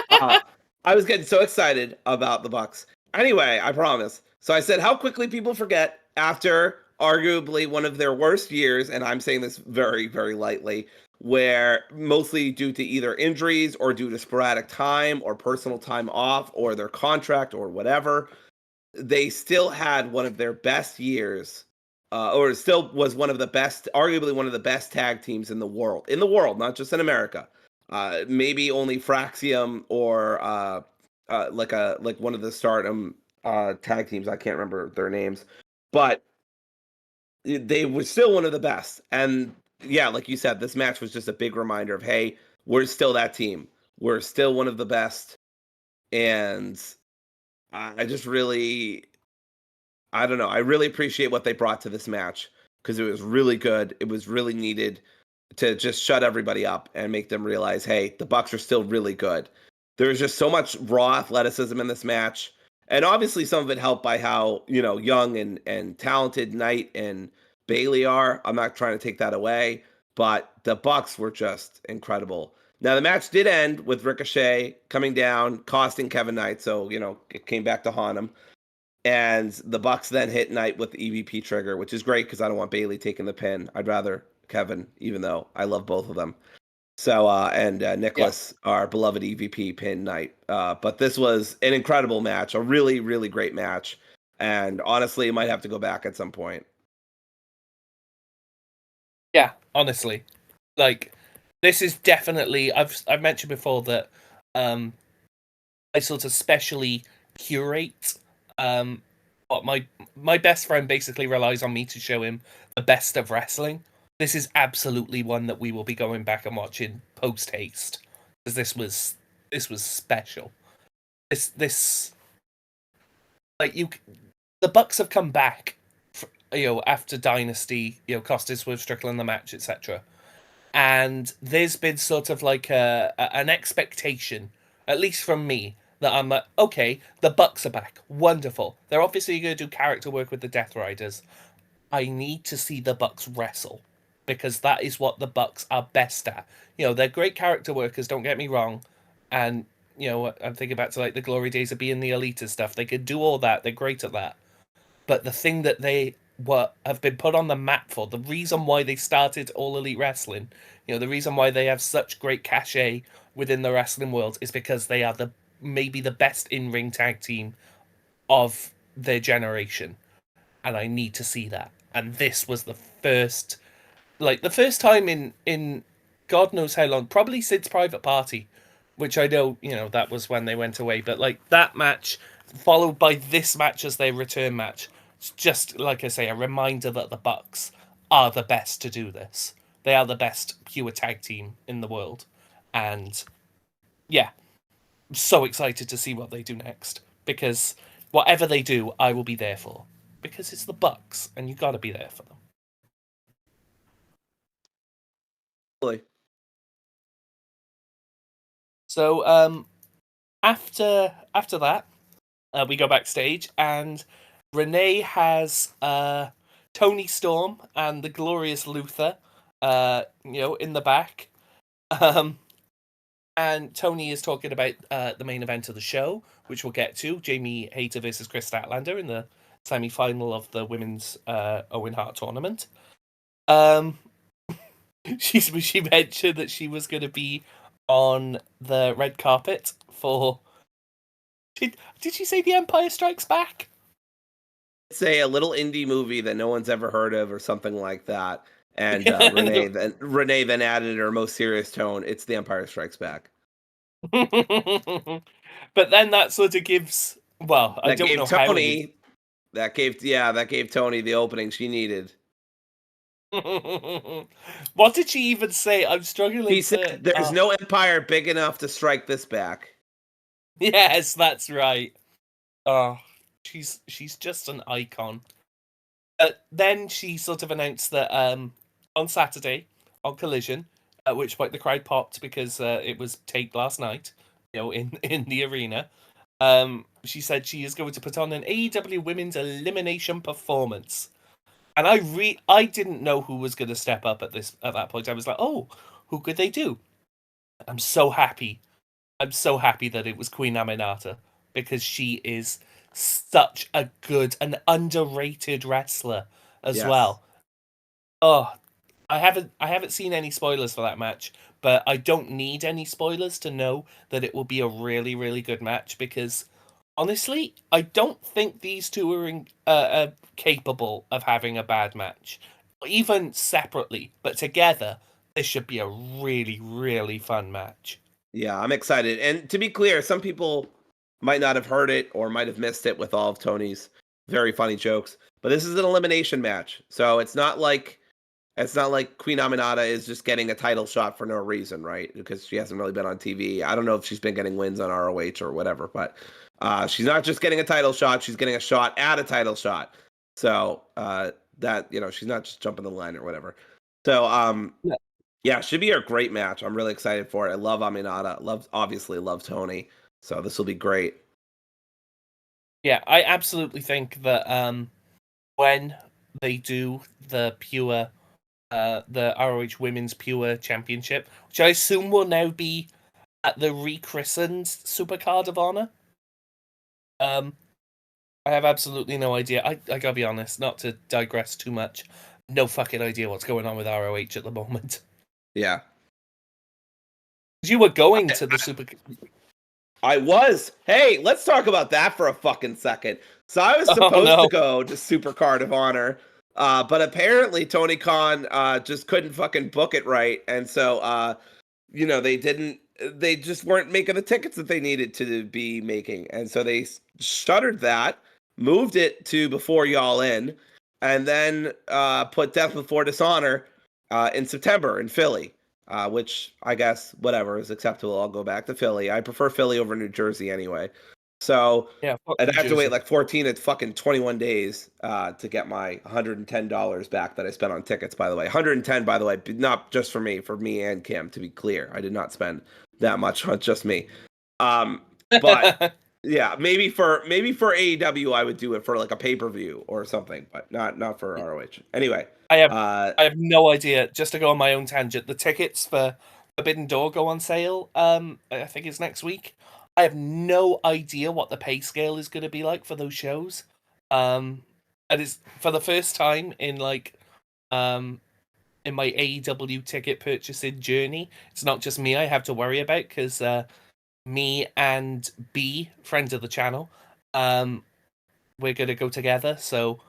Uh, I was getting so excited about the Bucks. Anyway, I promise. So I said how quickly people forget after arguably one of their worst years, and I'm saying this very, very lightly, where mostly due to either injuries or due to sporadic time or personal time off or their contract or whatever, they still had one of their best years, or still was one of the best, arguably one of the best tag teams in the world, not just in America. Maybe only Fraxium or like one of the Stardom tag teams. I can't remember their names, but they were still one of the best. And yeah, like you said, this match was just a big reminder of, hey, we're still that team. We're still one of the best, and I just really I don't know. I really appreciate what they brought to this match because it was really good. It was really needed to just shut everybody up and make them realize, hey, the Bucks are still really good. There's just so much raw athleticism in this match, and obviously some of it helped by how young and talented Knight and Bailey are. I'm not trying to take that away, but the Bucks were just incredible. Now the match did end with Ricochet coming down, costing Kevin Knight, so it came back to haunt him. And the Bucks then hit Knight with the EVP trigger, which is great because I don't want Bailey taking the pin. I'd rather Kevin, even though I love both of them. So and Nicholas, our beloved EVP, pin Knight. But this was an incredible match, a really, really great match, and honestly, it might have to go back at some point. Yeah, honestly, like this is definitely. I've mentioned before that I sort of specially curate what my best friend basically relies on me to show him the best of wrestling. This is absolutely one that we will be going back and watching post haste because this was special. This like the Bucks have come back, after Dynasty, Costas with Strickland the match, etc. And there's been sort of like an expectation, at least from me, that I'm like, okay, the Bucks are back, wonderful. They're obviously going to do character work with the Death Riders. I need to see the Bucks wrestle because that is what the Bucks are best at. They're great character workers. Don't get me wrong, and I'm thinking back to like the glory days of being the Elite and stuff. They could do all that. They're great at that. But the thing that they have been put on the map for, the reason why they started All Elite Wrestling, the reason why they have such great cachet within the wrestling world is because they are maybe the best in-ring tag team of their generation. And I need to see that. And this was the first time in God knows how long, probably since Private Party, which I know, that was when they went away, but like that match followed by this match as their return match. It's just like I say, a reminder that the Bucks are the best to do this. They are the best pure tag team in the world. And yeah, I'm so excited to see what they do next. Because whatever they do, I will be there for. Because it's the Bucks, and you gotta be there for them. Really? So after that, we go backstage, and Renee has Tony Storm and the glorious Luther, in the back. And Tony is talking about the main event of the show, which we'll get to: Jamie Hayter versus Chris Statlander in the semi-final of the women's Owen Hart tournament. She mentioned that she was going to be on the red carpet for. Did she say The Empire Strikes Back? Say a little indie movie that no one's ever heard of, or something like that. And Renee then added her most serious tone. It's The Empire Strikes Back. But then that sort of gives. Well, I don't know how. That gave Tony the opening she needed. What did she even say? I'm struggling. He said, "There's no empire big enough to strike this back." Yes, that's right. Oh, she's just an icon. Then she sort of announced that on Saturday on Collision, at which point the crowd popped because it was taped last night, in the arena. She said she is going to put on an AEW Women's Elimination performance. And I didn't know who was going to step up at that point. I was like, oh, who could they do? I'm so happy. I'm so happy that it was Queen Aminata because she is such a good and underrated wrestler as Yes. well. Oh, I haven't seen any spoilers for that match, but I don't need any spoilers to know that it will be a really, really good match because honestly, I don't think these two are capable of having a bad match, even separately, but together this should be a really, really fun match. Yeah, I'm excited. And to be clear, some people might not have heard it or might have missed it with all of Tony's very funny jokes. But this is an elimination match. So it's not like Queen Aminata is just getting a title shot for no reason, right? Because she hasn't really been on TV. I don't know if she's been getting wins on ROH or whatever, but she's not just getting a title shot, she's getting a shot at a title shot. So that, she's not just jumping the line or whatever. So yeah, should be a great match. I'm really excited for it. I love Aminata. Obviously love Tony. So this will be great. Yeah, I absolutely think that when they do the ROH Women's Pure Championship, which I assume will now be at the rechristened Supercard of Honor. I have absolutely no idea. I gotta be honest, not to digress too much. No fucking idea what's going on with ROH at the moment. Yeah. You were going to the Super. I was. Hey, let's talk about that for a fucking second. So I was Oh supposed to no! go to Supercard of Honor, but apparently Tony Khan just couldn't fucking book it right, and so they didn't. They just weren't making the tickets that they needed to be making, and so they shuttered that, moved it to Before Y'all In, and then put Death Before Dishonor in September in Philly. Which I guess whatever is acceptable. I'll go back to Philly. I prefer Philly over New Jersey anyway. So Yeah, fuck I'd New have to wait Jersey. like 14 to fucking 21 days to get my $110 back that I spent on tickets, by the way. 110, by the way, not just for me and Kim, to be clear. I did not spend that much on just me. But yeah, maybe for AEW I would do it for like a pay-per-view or something, but not for ROH. Anyway, I have uh I have no idea. Just to go on my own tangent, the tickets for Forbidden Door go on sale. I think it's next week. I have no idea what the pay scale is going to be like for those shows. Um, and it's for the first time um in my AEW ticket purchasing journey. It's not just me I have to worry about because me and B, friends of the channel, um, we're gonna go together. So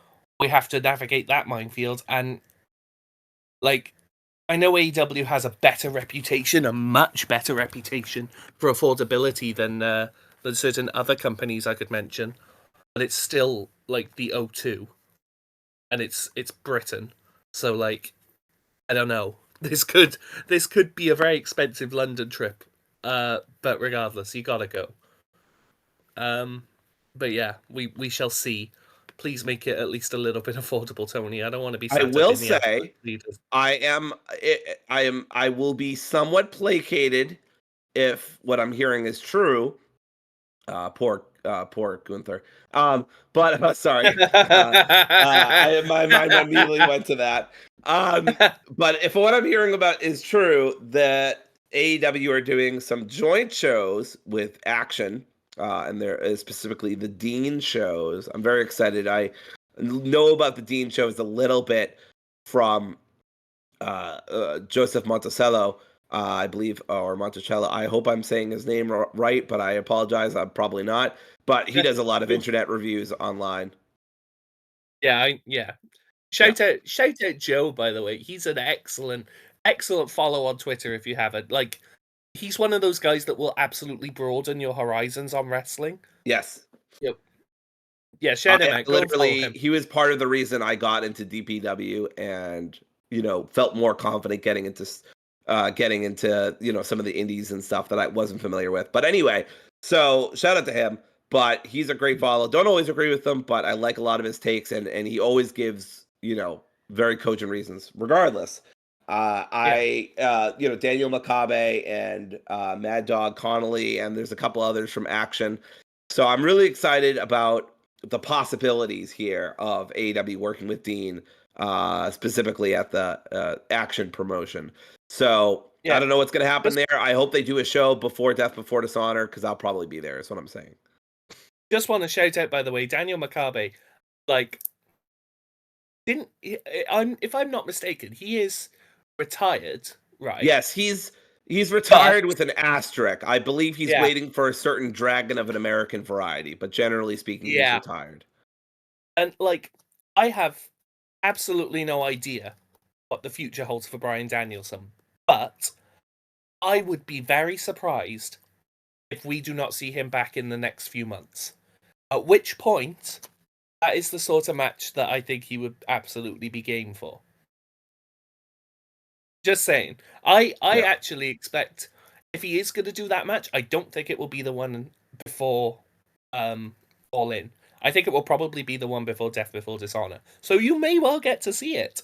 we have to navigate that minefield and like I know AEW has a better reputation, a much better reputation for affordability than certain other companies I could mention, but it's still like the O2, and it's Britain, so like I don't know. This could be a very expensive London trip, but regardless, you gotta go. Um, but yeah, we shall see. Please make it at least a little bit affordable, Tony. I don't want to be I sat up will in the absolute say leaders. I will be somewhat placated if what I'm hearing is true. Poor Gunther. But sorry. My mind immediately went to that. But if what I'm hearing about is true, that AEW are doing some joint shows with Action, and there is specifically the Dean shows. I'm very excited. I know about the Dean shows a little bit from Joseph Monticello, I believe, or Monticello. I hope I'm saying his name right, but I apologize. I'm probably not. But he does a lot of internet reviews online. Yeah. Yeah. Shout out Joe, by the way. He's an excellent follow on Twitter if you haven't. Like he's one of those guys that will absolutely broaden your horizons on wrestling. Yes. Yep. Yeah, shout him out. Go and follow Literally, him. he was part of the reason I got into DPW and felt more confident getting into some of the indies and stuff that I wasn't familiar with. But anyway, so shout out to him. But he's a great follow. Don't always agree with him, but I like a lot of his takes, and he always gives very cogent reasons. Regardless, Yeah. Daniel Makabe and Mad Dog Connolly, and there's a couple others from Action. So I'm really excited about the possibilities here of AEW working with Dean, specifically at the Action promotion. So I Yeah. don't know what's going to happen Just, there. I hope they do a show before Death Before Dishonor because I'll probably be there. Is what I'm saying. just want to shout out, by the way, Daniel Makabe, like, didn't if I'm not mistaken, he is retired, right? Yes, he's But retired with an asterisk. I believe he's yeah, waiting for a certain dragon of an American variety, but generally speaking, he's yeah, retired. and like I have absolutely no idea what the future holds for Bryan Danielson, but I would be very surprised if we do not see him back in the next few months. At which point, that is the sort of match that I think he would absolutely be game for. Just saying. I Yeah, actually expect if he is going to do that match, I don't think it will be the one before All In. I think it will probably be the one before Death Before Dishonor. So you may well get to see it.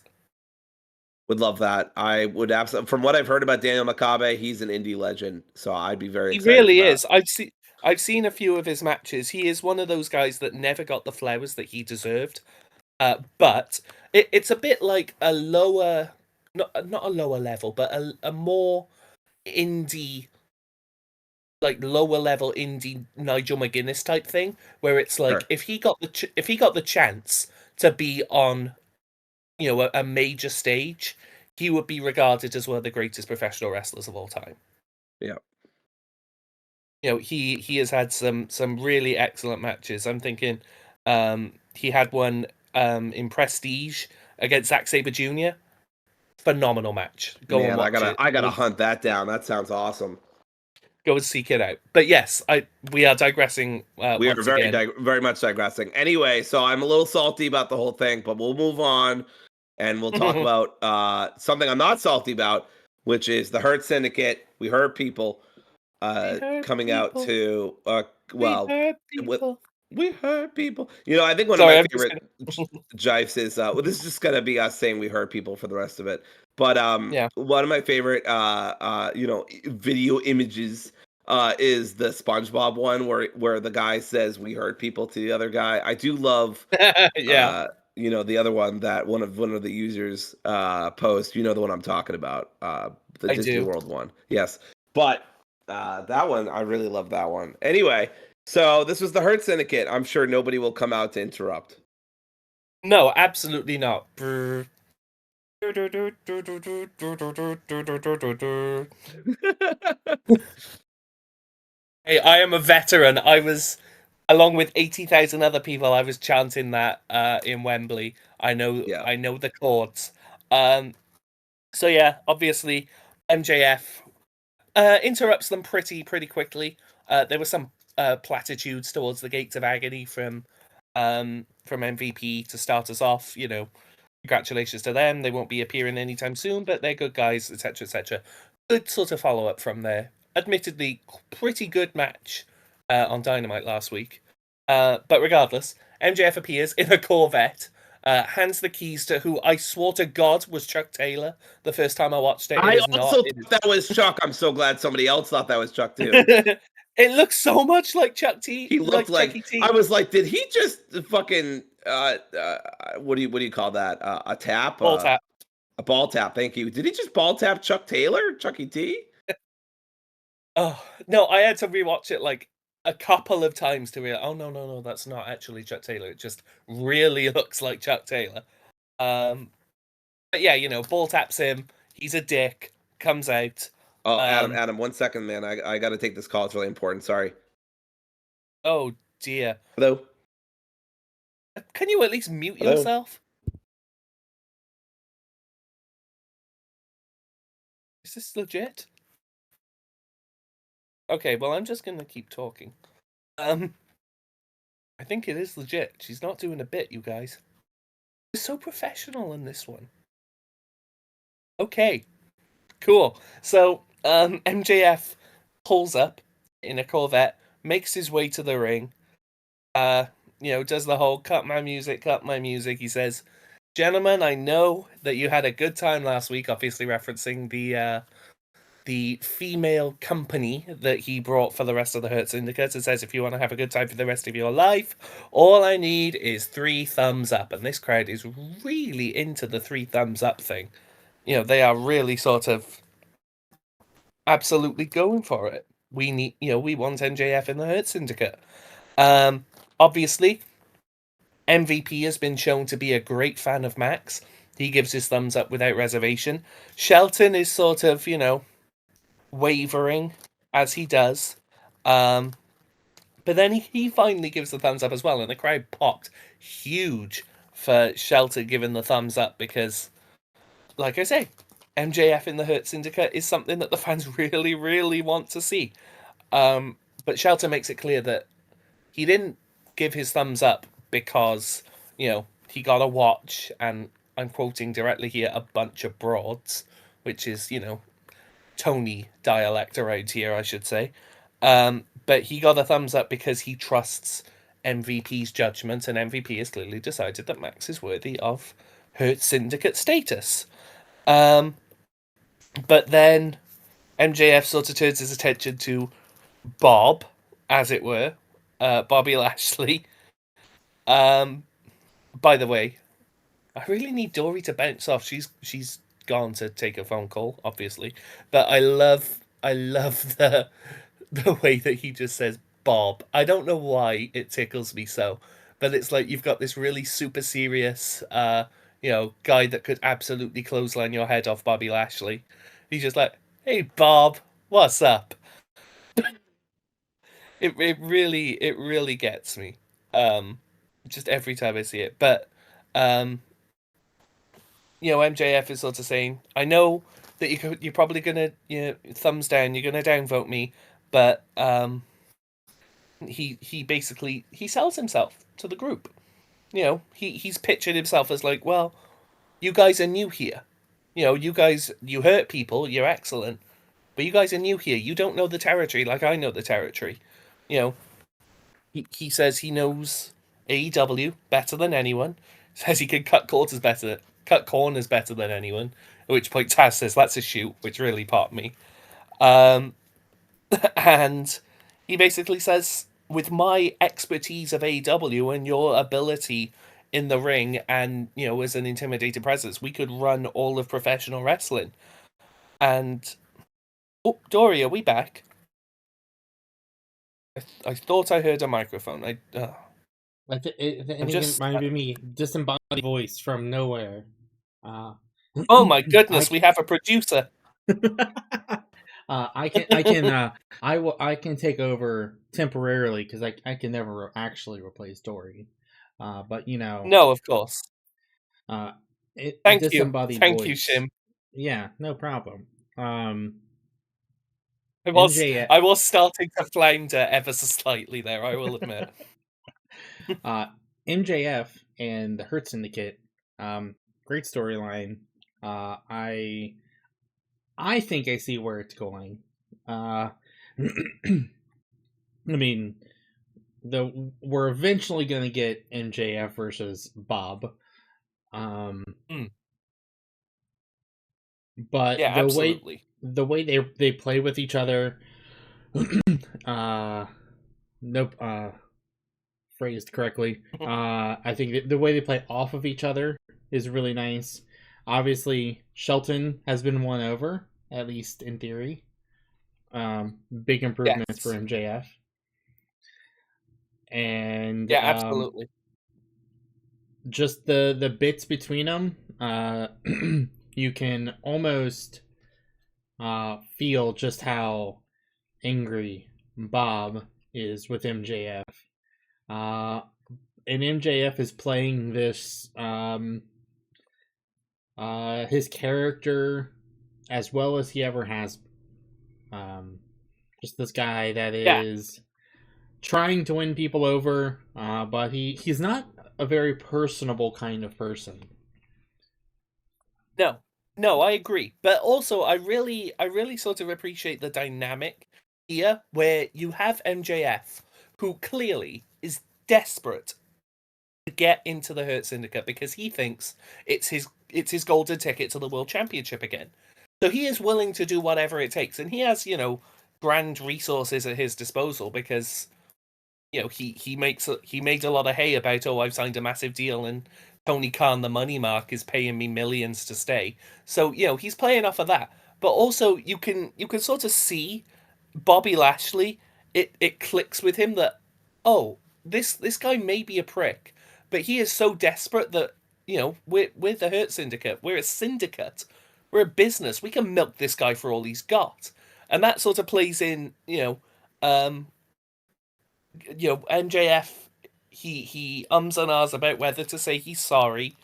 would love that. I would absolutely. From what I've heard about Daniel Makabe, he's an indie legend, so I'd be very He excited for really that. is. I've seen a few of his matches. He is one of those guys that never got the flowers that he deserved. But it's a bit like a lower, not a lower level, but a more indie, like lower level indie Nigel McGuinness type thing, where it's like Sure. if he got if he got the chance to be on, a major stage, he would be regarded as one of the greatest professional wrestlers of all time. Yeah. He has had some really excellent matches. I'm thinking, he had one in Prestige against Zack Sabre Jr. Phenomenal match. Go and Man, watch it. I gotta hunt that down. That sounds awesome. Go and seek it out. But yes, we are digressing We are once again. very much digressing. Anyway, so I'm a little salty about the whole thing, but we'll move on and we'll talk about something I'm not salty about, which is the Hurt Syndicate. We Hurt People We hurt coming out people. to We well, hurt with people. we hurt people. You know, I think one of Sorry, my I'm just favorite jifes is well, this is just gonna be us saying we hurt people for the rest of it. But yeah. one of my favorite video images is the SpongeBob one where the guy says we hurt people to the other guy. I do love Yeah, the other one that one of the users post. You know the one I'm talking about, the I Disney do. World one. Yes, but that one I really love that one. Anyway, so this was the Hurt Syndicate. I'm sure nobody will come out to interrupt. No, absolutely not. Hey, I am a veteran. I was, along with 80,000 other people, I was chanting that in Wembley. Yeah. I know the chords. Um, so yeah, obviously, MJF interrupts them pretty quickly. There were some platitudes towards the gates of agony from MVP to start us off. Congratulations to them. They won't be appearing anytime soon, but they're good guys, etc., etc. Good sort of follow up from there. Admittedly, pretty good match on Dynamite last week. But regardless, MJF appears in a Corvette, hands the keys to who I swore to God was Chuck Taylor the first time I watched it. It I is not. also thought that was Chuck. I'm so glad somebody else thought that was Chuck too. It looks so much like He looked like like Chucky T. I was like, did he just fucking what do you call that? A tap? Ball tap. A ball tap, thank you. Did he just ball tap Chuck Taylor? Chucky T? Oh no, I had to rewatch it like a couple of times to realize. Oh no, that's not actually Chuck Taylor. It just really looks like Chuck Taylor. Um, but yeah, ball taps him. He's a dick. Comes out. Oh, Um, Adam, 1 second, man. I got to take this call. It's really important. Sorry. oh dear. Hello? Can you at least mute Hello? yourself? Is this legit? Okay, well I'm just gonna keep talking. Um, I think it is legit. She's not doing a bit, you guys. She's so professional in this one. Okay, cool. So, MJF pulls up in a Corvette, makes his way to the ring. Does the whole cut my music, cut my music. He says, "Gentlemen, I know that you had a good time last week." Obviously, referencing the female company that he brought for the rest of the Hurt Syndicate and says, if you want to have a good time for the rest of your life, all I need is 3 thumbs up. And this crowd is really into the 3 thumbs up thing. You know, they are really sort of absolutely going for it. We need, you know, we want MJF in the Hurt Syndicate. Obviously, MVP has been shown to be a great fan of Max. He gives his thumbs up without reservation. Shelton is sort of, you know, wavering as he does. But then he finally gives the thumbs up as well, and the crowd popped huge for Shelton giving the thumbs up because, like I say, MJF in the Hurt Syndicate is something that the fans really, really want to see. But Shelton makes it clear that he didn't give his thumbs up because, you know, he got a watch, and I'm quoting directly here, a bunch of broads, which is, you know, Tony dialect around here, I should say. But he got a thumbs up because he trusts MVP's judgment, and MVP has clearly decided that Max is worthy of Hurt Syndicate status. But then MJF sort of turns his attention to Bob, as it were, Bobby Lashley. By the way, I really need Dory to bounce off. She's gone to take a phone call, obviously. But I love the way that he just says Bob. I don't know why it tickles me so, but it's like you've got this really super serious, you know, guy that could absolutely clothesline your head off, Bobby Lashley. He's just like, "Hey Bob, what's up?" It really gets me. Just every time I see it. But you know, MJF is sort of saying, "I know that you're probably gonna, you know, thumbs down. You're gonna downvote me, but he basically he sells himself to the group. You know, he's pictured himself as like, well, you guys are new here. You know, you hurt people. You're excellent, but you guys are new here. You don't know the territory like I know the territory. You know, he says he knows AEW better than anyone. Says he can cut corners better than anyone. At which point Taz says that's a shoot, which really popped me. And he basically says, with my expertise of AEW and your ability in the ring and, you know, as an intimidating presence, we could run all of professional wrestling. And oh, Dory, are we back? I thought I heard a microphone. I think it might be me. Disembodied voice from nowhere. Oh my goodness, we have a producer. I can take over temporarily because I can never actually replace Dory. But you know, no, of course. Thank you, voice. Shim. Yeah, no problem. I was starting to flounder ever so slightly there, I will admit. MJF and the Hurt Syndicate, great storyline. I think I see where it's going. I mean, we're eventually going to get MJF versus Bob. But yeah, absolutely. The way they play with each other, nope, phrased correctly. I think the way they play off of each other is really nice. Obviously, Shelton has been won over, at least in theory. Big improvements for MJF. And yeah, absolutely. Just the bits between them, you can almost feel just how angry Bob is with MJF. And MJF is playing this his character as well as he ever has. Just this guy that is trying to win people over, but he's not a very personable kind of person. No, I agree. But also, I really sort of appreciate the dynamic here, where you have MJF, who clearly is desperate to get into the Hurt Syndicate because he thinks it's his golden ticket to the World Championship again. So he is willing to do whatever it takes, and he has, grand resources at his disposal because, he made a lot of hay about, oh, I've signed a massive deal and Tony Khan, the money mark, is paying me millions to stay. So, he's playing off of that. But also you can sort of see Bobby Lashley, it clicks with him that, oh, this guy may be a prick, but he is so desperate that, we're the Hurt Syndicate. We're a syndicate. We're a business. We can milk this guy for all he's got. And that sort of plays in, MJF, he ums and ahs about whether to say he's sorry,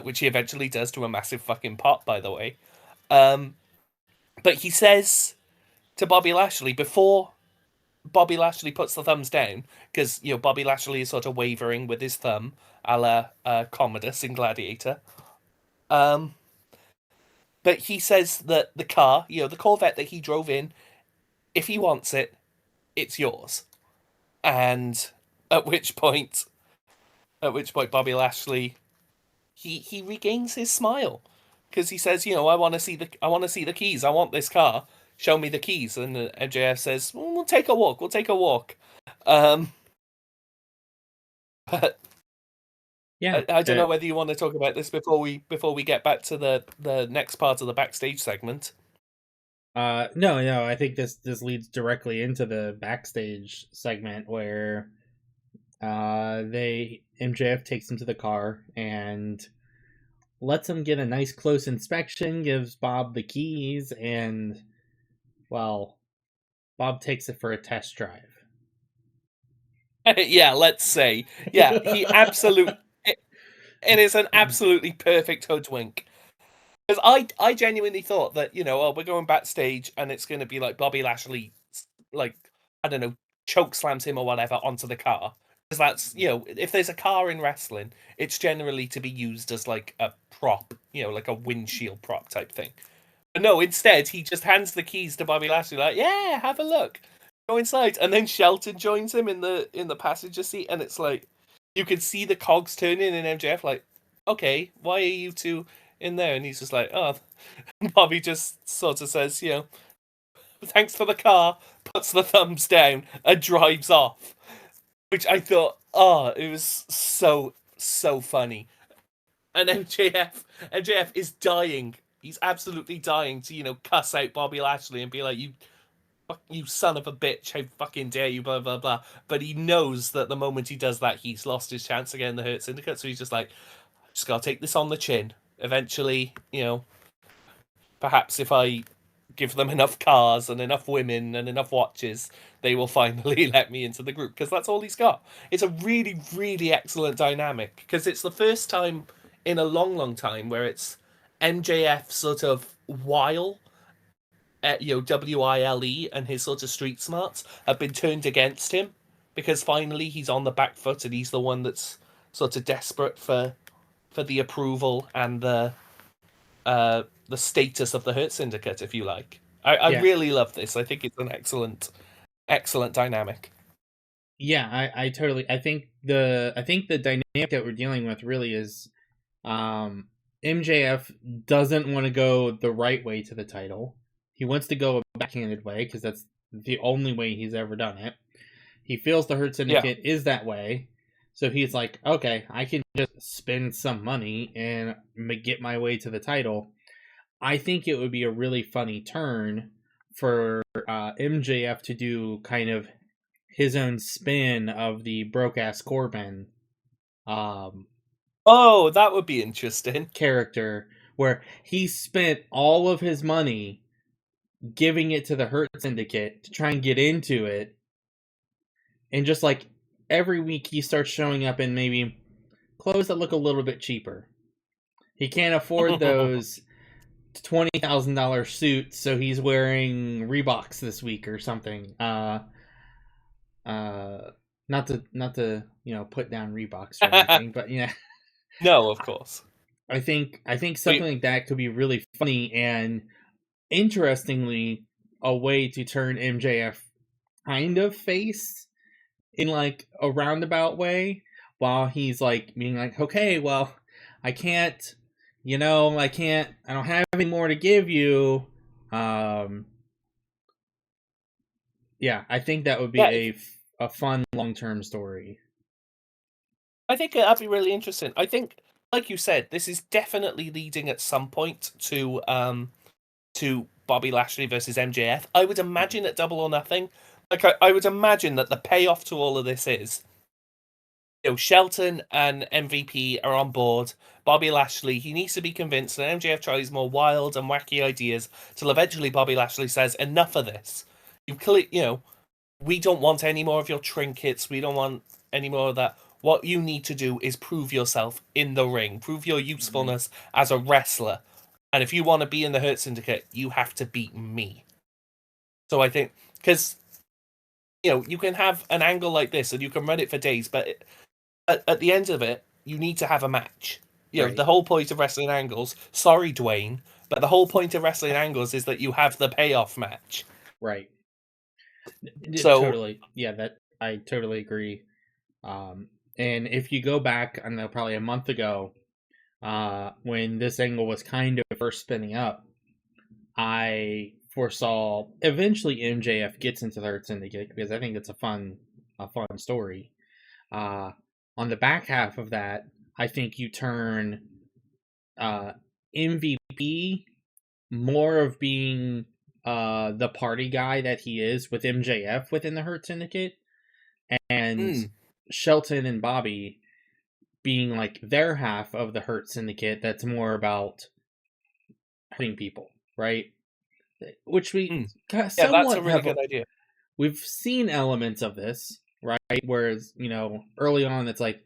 which he eventually does to a massive fucking pop, by the way. But he says to Bobby Lashley, before Bobby Lashley puts the thumbs down, because, Bobby Lashley is sort of wavering with his thumb, a la Commodus in Gladiator. But he says that the car, the Corvette that he drove in, if he wants it, it's yours. And at which point Bobby Lashley, he regains his smile, because he says, I want to see the keys. I want this car. Show me the keys. And MJF says, well, we'll take a walk. But yeah, I don't know whether you want to talk about this before we get back to the next part of the backstage segment. No, I think this leads directly into the backstage segment where MJF takes him to the car and lets him get a nice close inspection, gives Bob the keys, and, well, Bob takes it for a test drive. Yeah, let's say. Yeah, he it is an absolutely perfect hoodwink. Because I genuinely thought that, we're going backstage and it's going to be like Bobby Lashley, like, I don't know, choke slams him or whatever onto the car. Because that's, if there's a car in wrestling, it's generally to be used as like a prop, like a windshield prop type thing. But no, instead, he just hands the keys to Bobby Lashley, like, yeah, have a look. Go inside. And then Shelton joins him in the passenger seat, and it's like, you can see the cogs turning in MJF, like, okay, why are you two in there? And he's just like, oh. Bobby just sort of says, thanks for the car, puts the thumbs down, and drives off. Which I thought, it was so funny. And MJF is dying. He's absolutely dying to, cuss out Bobby Lashley and be like, you son of a bitch, how fucking dare you, blah, blah, blah. But he knows that the moment he does that, he's lost his chance again in the Hurt Syndicate, so he's just like, just gotta take this on the chin. Eventually, perhaps if I give them enough cars and enough women and enough watches, they will finally let me into the group, because that's all he's got. It's a really, really excellent dynamic, because it's the first time in a long, long time where it's MJF sort of wile, WILE, and his sort of street smarts have been turned against him, because finally he's on the back foot and he's the one that's sort of desperate for the approval and the status of the Hurt Syndicate, if you like. I really love this. I think it's an excellent dynamic. Yeah, I totally. I think the dynamic that we're dealing with really is, MJF doesn't want to go the right way to the title. He wants to go a backhanded way, because that's the only way he's ever done it. He feels the Hurt Syndicate is that way, so he's like, okay, I can just spend some money and get my way to the title. I think it would be a really funny turn for MJF to do kind of his own spin of the broke-ass Corbin that would be interesting. Character, where he spent all of his money giving it to the Hurt Syndicate to try and get into it, and just like every week he starts showing up in maybe clothes that look a little bit cheaper. He can't afford those $20,000 suits, so he's wearing Reeboks this week or something. Not to put down Reeboks or anything, but yeah. No, of course. I think something like that could be really funny, and interestingly, a way to turn MJF kind of face in like a roundabout way, while he's like being like, okay, well, I can't, I don't have any more to give you. Yeah, I think that would be a fun long-term story. I think that'd be really interesting. I think, like you said, this is definitely leading at some point to Bobby Lashley versus MJF. I would imagine at Double or Nothing, like I would imagine that the payoff to all of this is, Shelton and MVP are on board. Bobby Lashley, he needs to be convinced that MJF tries more wild and wacky ideas till eventually Bobby Lashley says, "Enough of this. We don't want any more of your trinkets. We don't want any more of that. What you need to do is prove yourself in the ring, prove your usefulness as a wrestler. And if you want to be in the Hurt Syndicate, you have to beat me." So I think, because, you can have an angle like this and you can run it for days, but at the end of it, you need to have a match. Right. The whole point of wrestling angles, sorry, Dwayne, but the whole point of wrestling angles is that you have the payoff match. Right. So, totally. Yeah, I totally agree. And if you go back, I know, probably a month ago, when this angle was kind of first spinning up, I foresaw eventually MJF gets into the Hurt Syndicate because I think it's a fun story. On the back half of that, I think you turn MVP more of being the party guy that he is with MJF within the Hurt Syndicate, and Shelton and Bobby being like their half of the Hurt Syndicate that's more about hurting people, right? Which we somewhat that's a really good idea. We've seen elements of this, right? Whereas, early on it's like,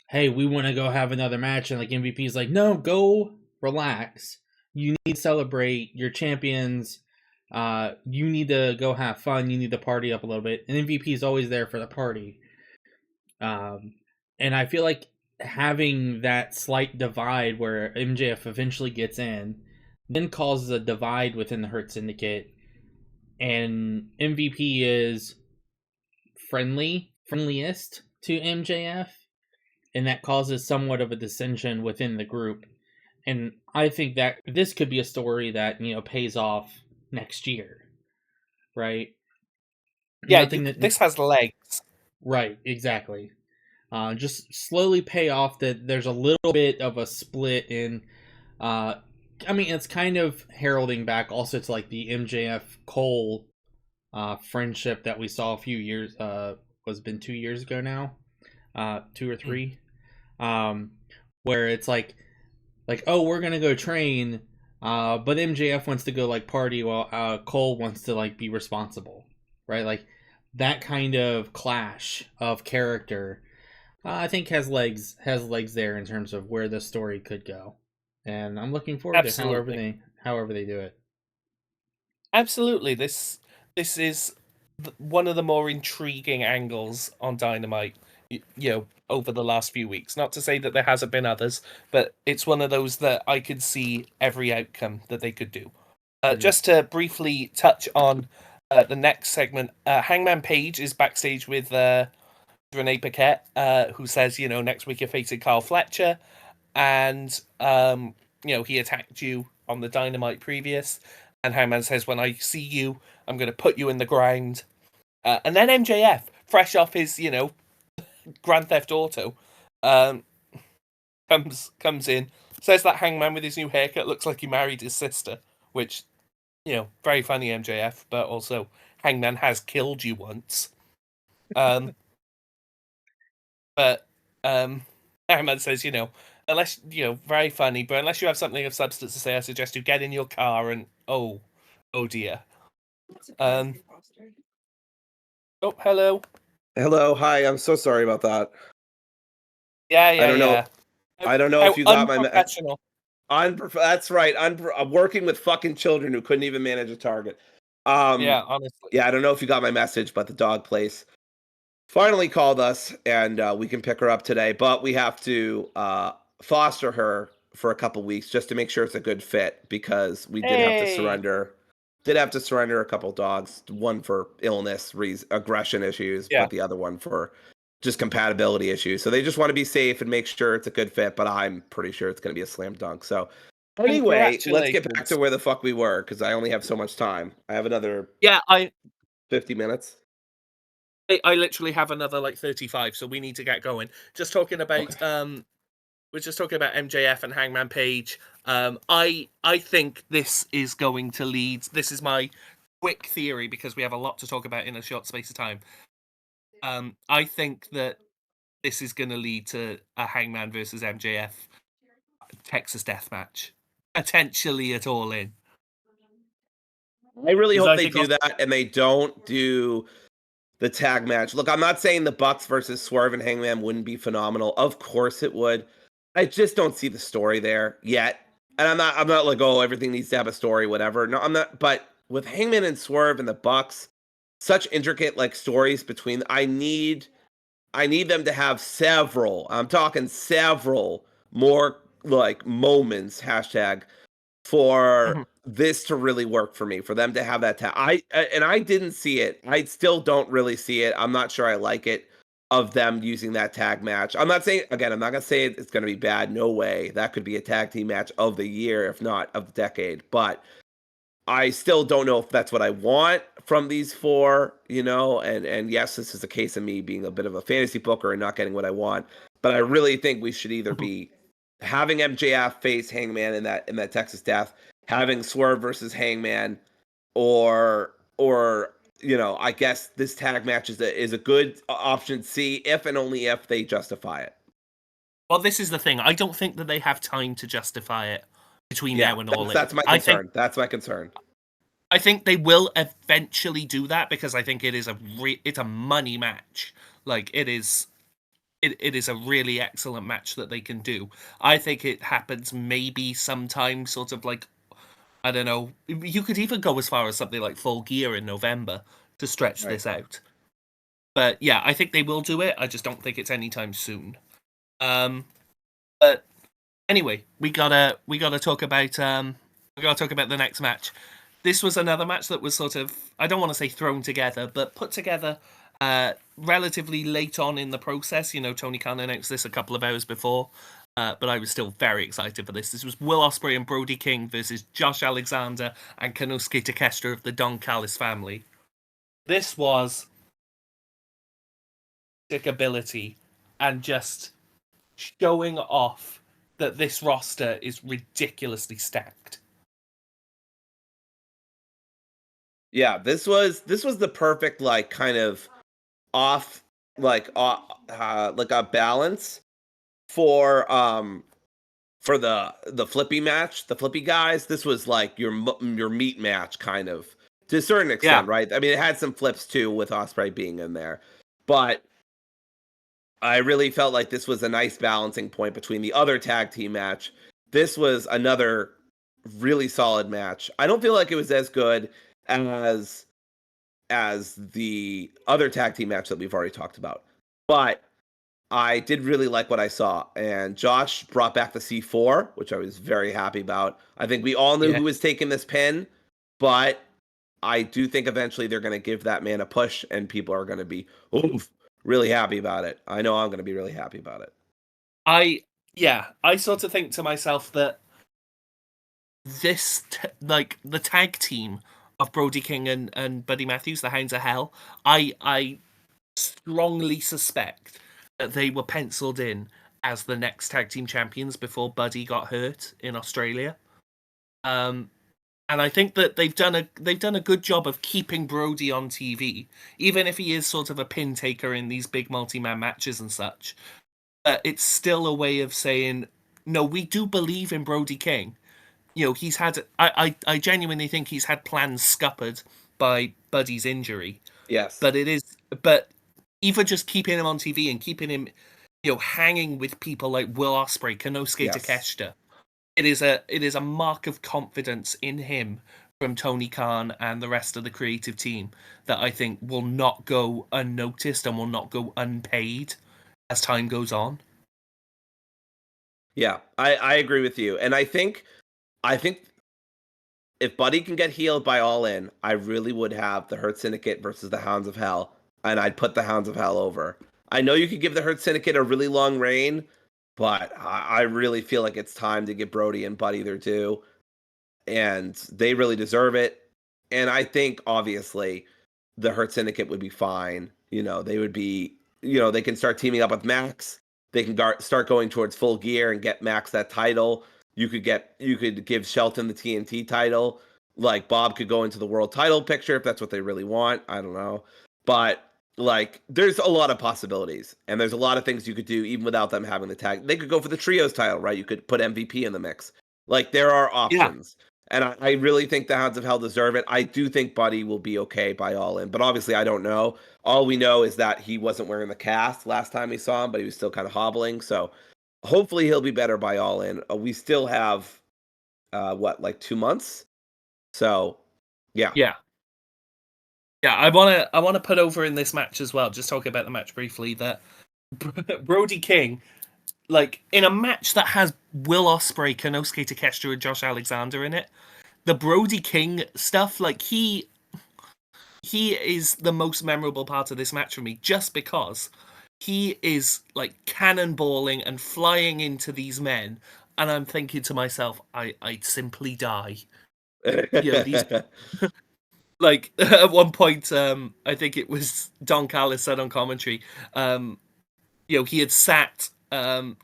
hey, we want to go have another match, and like MVP's like, no, go relax. You need to celebrate your champions. You need to go have fun. You need to party up a little bit. And MVP is always there for the party. And I feel like having that slight divide where MJF eventually gets in, then causes a divide within the Hurt Syndicate, and MVP is friendliest to MJF, and that causes somewhat of a dissension within the group. And I think that this could be a story that, pays off next year, right? Yeah, this has legs. Right, exactly. Just slowly pay off that there's a little bit of a split in... it's kind of heralding back also to like the MJF Cole friendship that we saw a few years, was been 2 years ago now, 2 or 3, where it's like, oh, we're gonna go train, but MJF wants to go like party while Cole wants to like be responsible, right? Like that kind of clash of character, I think has legs there in terms of where the story could go, and I'm looking forward to however they do it. Absolutely, this is one of the more intriguing angles on Dynamite, over the last few weeks. Not to say that there hasn't been others, but it's one of those that I could see every outcome that they could do. Just to briefly touch on the next segment, Hangman Page is backstage with Renee Paquette, who says, next week you're facing Kyle Fletcher, and he attacked you on the Dynamite previous. And Hangman says, when I see you, I'm going to put you in the ground. And then MJF, fresh off his, Grand Theft Auto, comes in, says that Hangman with his new haircut looks like he married his sister, which, very funny, MJF, but also Hangman has killed you once. But Hangman says, unless, very funny, but unless you have something of substance to say, I suggest you get in your car and, oh dear. Oh, hello. Hello, hi. I'm so sorry about that. Yeah. I don't know if you got my unprofessional. That's right. I'm working with fucking children who couldn't even manage a target. Yeah, honestly. Yeah, I don't know if you got my message, but the dog place finally called us, and we can pick her up today. But we have to foster her for a couple weeks just to make sure it's a good fit, because we did have to surrender. Did have to surrender a couple dogs, one for illness, aggression issues, but the other one for just compatibility issues. So they just want to be safe and make sure it's a good fit, but I'm pretty sure it's going to be a slam dunk. So anyway, let's get back to where the fuck we were, because I only have so much time. I have another 50 minutes. I literally have another like 35, so we need to get going. Just talking about we're just talking about MJF and Hangman Page. I think this is going to lead. This is my quick theory because we have a lot to talk about in a short space of time. I think that this is going to lead to a Hangman versus MJF Texas Death Match, potentially at All In. I really hope they do that, and they don't do the tag match. Look, I'm not saying the Bucks versus Swerve and Hangman wouldn't be phenomenal. Of course it would. I just don't see the story there yet. And I'm not like, oh, everything needs to have a story, whatever. No, I'm not. But with Hangman and Swerve and the Bucks, such intricate like stories between, I need them to have several. I'm talking several more like moments. Hashtag for this to really work for me, for them to have that I didn't see it. I still don't really see it. I'm not sure I like it of them using that tag match. I'm not saying, again, I'm not gonna say it's gonna be bad. No way. That could be a tag team match of the year, if not of the decade. But I still don't know if that's what I want from these four, and yes, this is a case of me being a bit of a fantasy booker and not getting what I want. But I really think we should either be having MJF face Hangman in that Texas Death, having Swerve versus Hangman, or I guess this tag match is a good option C if and only if they justify it. Well, this is the thing. I don't think that they have time to justify it between now and All In. That's my concern. That's my concern. I think they will eventually do that because I think it is it's a money match. Like it is a really excellent match that they can do. I think it happens maybe sometime sort of like, I don't know, you could even go as far as something like Full Gear in November to stretch this out. But yeah, I think they will do it. I just don't think it's anytime soon. But anyway, we gotta talk about the next match. This was another match that was sort of, I don't want to say thrown together, but put together relatively late on in the process. Tony Khan announced this a couple of hours before, but I was still very excited for this. This was Will Ospreay and Brody King versus Josh Alexander and Konosuke Takeshita of the Don Callis family. This was ability and just showing off that this roster is ridiculously stacked. Yeah, this was the perfect like kind of off like a balance for the flippy match, the flippy guys. This was like your meat match kind of to a certain extent, right? I mean, it had some flips too with Ospreay being in there, but I really felt like this was a nice balancing point between the other tag team match. This was another really solid match. I don't feel like it was as good as the other tag team match that we've already talked about, but I did really like what I saw. And Josh brought back the C4, which I was very happy about. I think we all knew who was taking this pin, but I do think eventually they're going to give that man a push and people are going to be really happy about it. I know I'm going to be really happy about it. I sort of think to myself that this, like the tag team of Brody King and Buddy Matthews, the Hounds of Hell, I strongly suspect that they were penciled in as the next tag team champions before Buddy got hurt in Australia. And I think that they've done a good job of keeping Brody on TV, even if he is sort of a pin taker in these big multi-man matches and such. It's still a way of saying, no, we do believe in Brody King. He's had. I genuinely think he's had plans scuppered by Buddy's injury. Yes, but even just keeping him on TV and keeping him, hanging with people like Will Ospreay, Konosuke Takeshita, it is a mark of confidence in him from Tony Khan and the rest of the creative team that I think will not go unnoticed and will not go unpaid as time goes on. Yeah, I agree with you, and I think if Buddy can get healed by All In, I really would have the Hurt Syndicate versus the Hounds of Hell, and I'd put the Hounds of Hell over. I know you could give the Hurt Syndicate a really long reign, but I really feel like it's time to give Brody and Buddy their due, and they really deserve it. And I think obviously the Hurt Syndicate would be fine. They would be, they can start teaming up with Max. They can start going towards Full Gear and get Max that title. You could give Shelton the TNT title. Like Bob could go into the world title picture if that's what they really want. I don't know. But like there's a lot of possibilities and there's a lot of things you could do even without them having the tag. They could go for the trios title, right? You could put MVP in the mix. Like there are options. And I really think the Hounds of Hell deserve it. I do think Buddy will be okay by All In, but obviously I don't know. All we know is that he wasn't wearing the cast last time we saw him, but he was still kind of hobbling. So hopefully he'll be better by All In. We still have, like 2 months? So, yeah. Yeah. I wanna put over in this match as well, just talking about the match briefly, that Brody King, like, in a match that has Will Ospreay, Konosuke Takeshita, and Josh Alexander in it, the Brody King stuff, like, he is the most memorable part of this match for me, just because he is, like, cannonballing and flying into these men, and I'm thinking to myself, I'd simply die. These... Like, at one point, I think it was Don Callis said on commentary, he had sat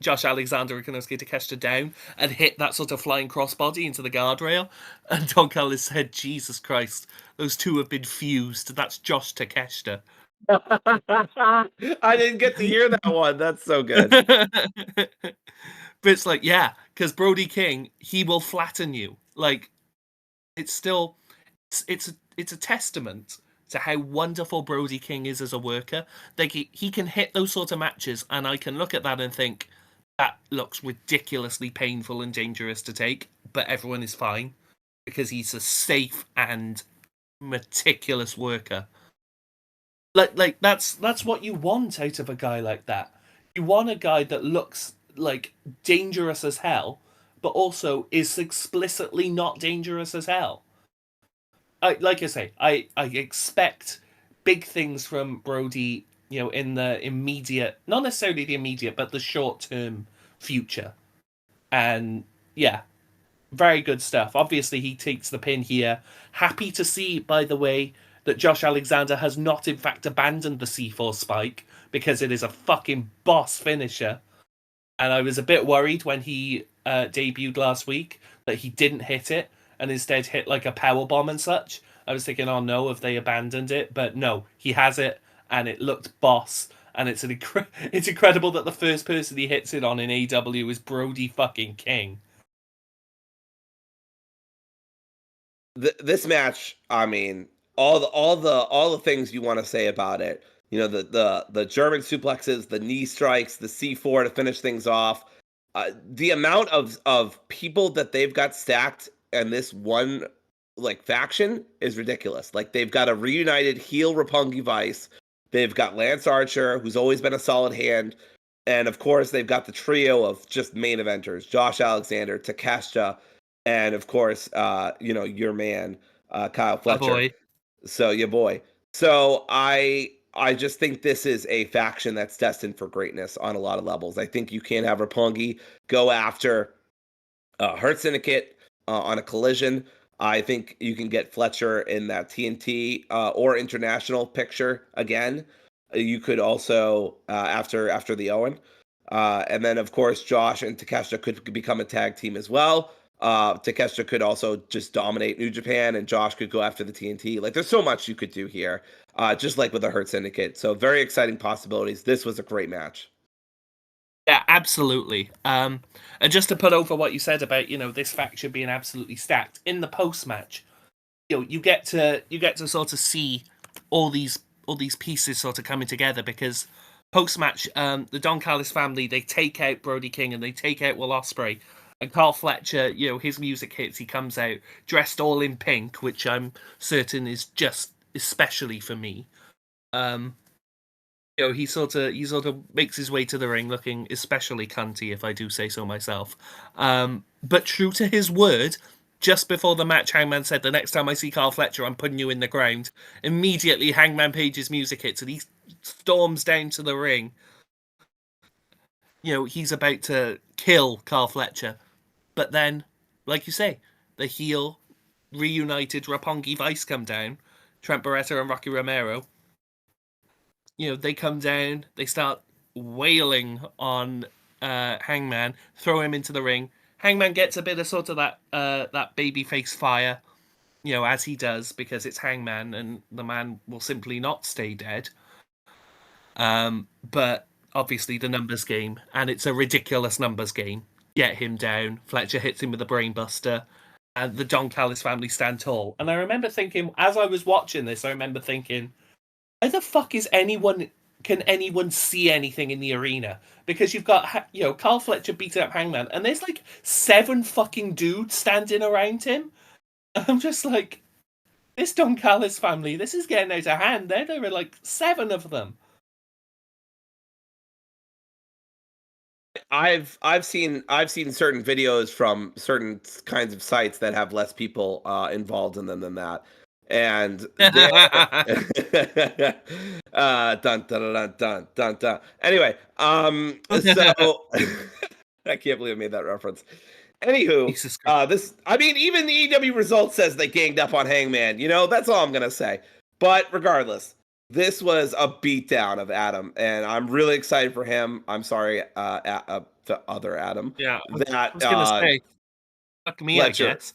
Josh Alexander and Konosuke Takeshita down and hit that sort of flying crossbody into the guardrail. And Don Callis said, Jesus Christ, those two have been fused. That's Josh Takeshita. I didn't get to hear that one. That's so good. But it's like, yeah, because Brody King, he will flatten you. Like, it's still... It's a testament to how wonderful Brody King is as a worker. Like he can hit those sort of matches, and I can look at that and think that looks ridiculously painful and dangerous to take, but everyone is fine because he's a safe and meticulous worker. Like that's what you want out of a guy like that. You want a guy that looks like dangerous as hell, but also is explicitly not dangerous as hell. Like I say, I expect big things from Brody, in the immediate, not necessarily the immediate, but the short-term future. And yeah, very good stuff. Obviously, he takes the pin here. Happy to see, by the way, that Josh Alexander has not, in fact, abandoned the C4 spike, because it is a fucking boss finisher. And I was a bit worried when he debuted last week that he didn't hit it, and instead hit like a power bomb and such. I was thinking, oh no, have they abandoned it? But no, he has it, and it looked boss. And it's it's incredible that the first person he hits it on in AEW is Brody fucking King. This match, I mean, all the things you want to say about it. The German suplexes, the knee strikes, the C4 to finish things off. The amount of people that they've got stacked and this one like faction is ridiculous. Like they've got a reunited heel Roppongi Vice. They've got Lance Archer, who's always been a solid hand. And of course, they've got the trio of just main eventers, Josh Alexander, Takeshita, and of course, your man, Kyle Fletcher. Boy. So your boy. So I just think this is a faction that's destined for greatness on a lot of levels. I think you can have Roppongi go after Hurt Syndicate on a collision. I think you can get Fletcher in that TNT or international picture again. You could also after the Owen, and then of course Josh and Takeshita could become a tag team as well. Takeshita could also just dominate New Japan, and Josh could go after the TNT. Like, there's so much you could do here, just like with the Hurt Syndicate. So very exciting possibilities. This was a great match. Yeah, absolutely. And just to put over what you said about, this faction being absolutely stacked, in the post-match, you get to sort of see all these pieces sort of coming together, because post-match, the Don Callis family, they take out Brody King and they take out Will Ospreay. And Carl Fletcher, his music hits, he comes out dressed all in pink, which I'm certain is just especially for me. He sort of makes his way to the ring looking especially cunty, if I do say so myself. But true to his word, just before the match, Hangman said, "The next time I see Carl Fletcher, I'm putting you in the ground." Immediately, Hangman Page's music hits, and he storms down to the ring. You know, he's about to kill Carl Fletcher. But then, like you say, the heel reunited Roppongi Vice come down, Trent Barretta and Rocky Romero. You know, they come down, they start wailing on Hangman, throw him into the ring. Hangman gets a bit of sort of that babyface fire, you know, as he does, because it's Hangman and the man will simply not stay dead. But obviously the numbers game, and it's a ridiculous numbers game. Get him down. Fletcher hits him with a brainbuster, and the Don Callis family stand tall. And I remember thinking, as I was watching this, how the fuck can anyone see anything in the arena? Because you've got, you know, Carl Fletcher beating up Hangman, and there's like 7 fucking dudes standing around him. I'm just like, this Don Callis family, this is getting out of hand. There were like 7 of them. I've seen certain videos from certain kinds of sites that have less people involved in them than that, and dun dun dun dun dun dun. Anyway, so I can't believe I made that reference. Anywho, even the EW results says they ganged up on Hangman. You know, that's all I'm gonna say. But regardless, this was a beatdown of Adam, and I'm really excited for him. I'm sorry, the other Adam. Yeah, I was gonna say, fuck me, Fletcher. I guess.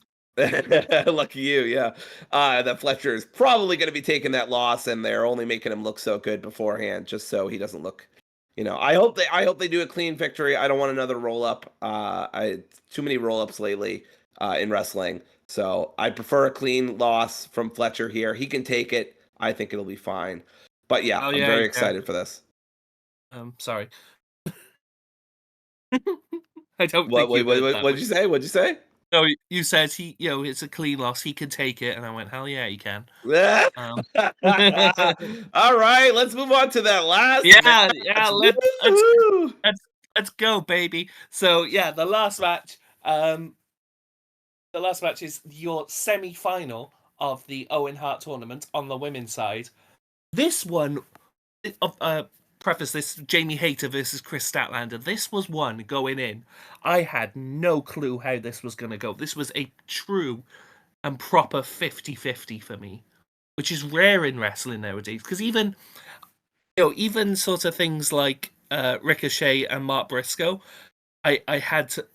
Lucky you, yeah. That Fletcher is probably going to be taking that loss, and they're only making him look so good beforehand, just so he doesn't look. You know, I hope they do a clean victory. I don't want another roll up. Too many roll ups lately in wrestling, so I prefer a clean loss from Fletcher here. He can take it. I think it'll be fine. But yeah, I'm very excited for this. Sorry. I don't What? think you Wait, what'd you say? What'd you say? No, you said it's a clean loss. He can take it, and I went, hell yeah, he can. All right, let's move on to that last. Yeah, let's go, baby. So yeah, the last match. The last match is your semi-final of the Owen Hart tournament on the women's side. This one, preface this: Jamie Hayter versus Chris Statlander. This was one going in. I had no clue how this was going to go. This was a true and proper 50-50 for me, which is rare in wrestling nowadays. Because even sort of things like Ricochet and Mark Briscoe, I had to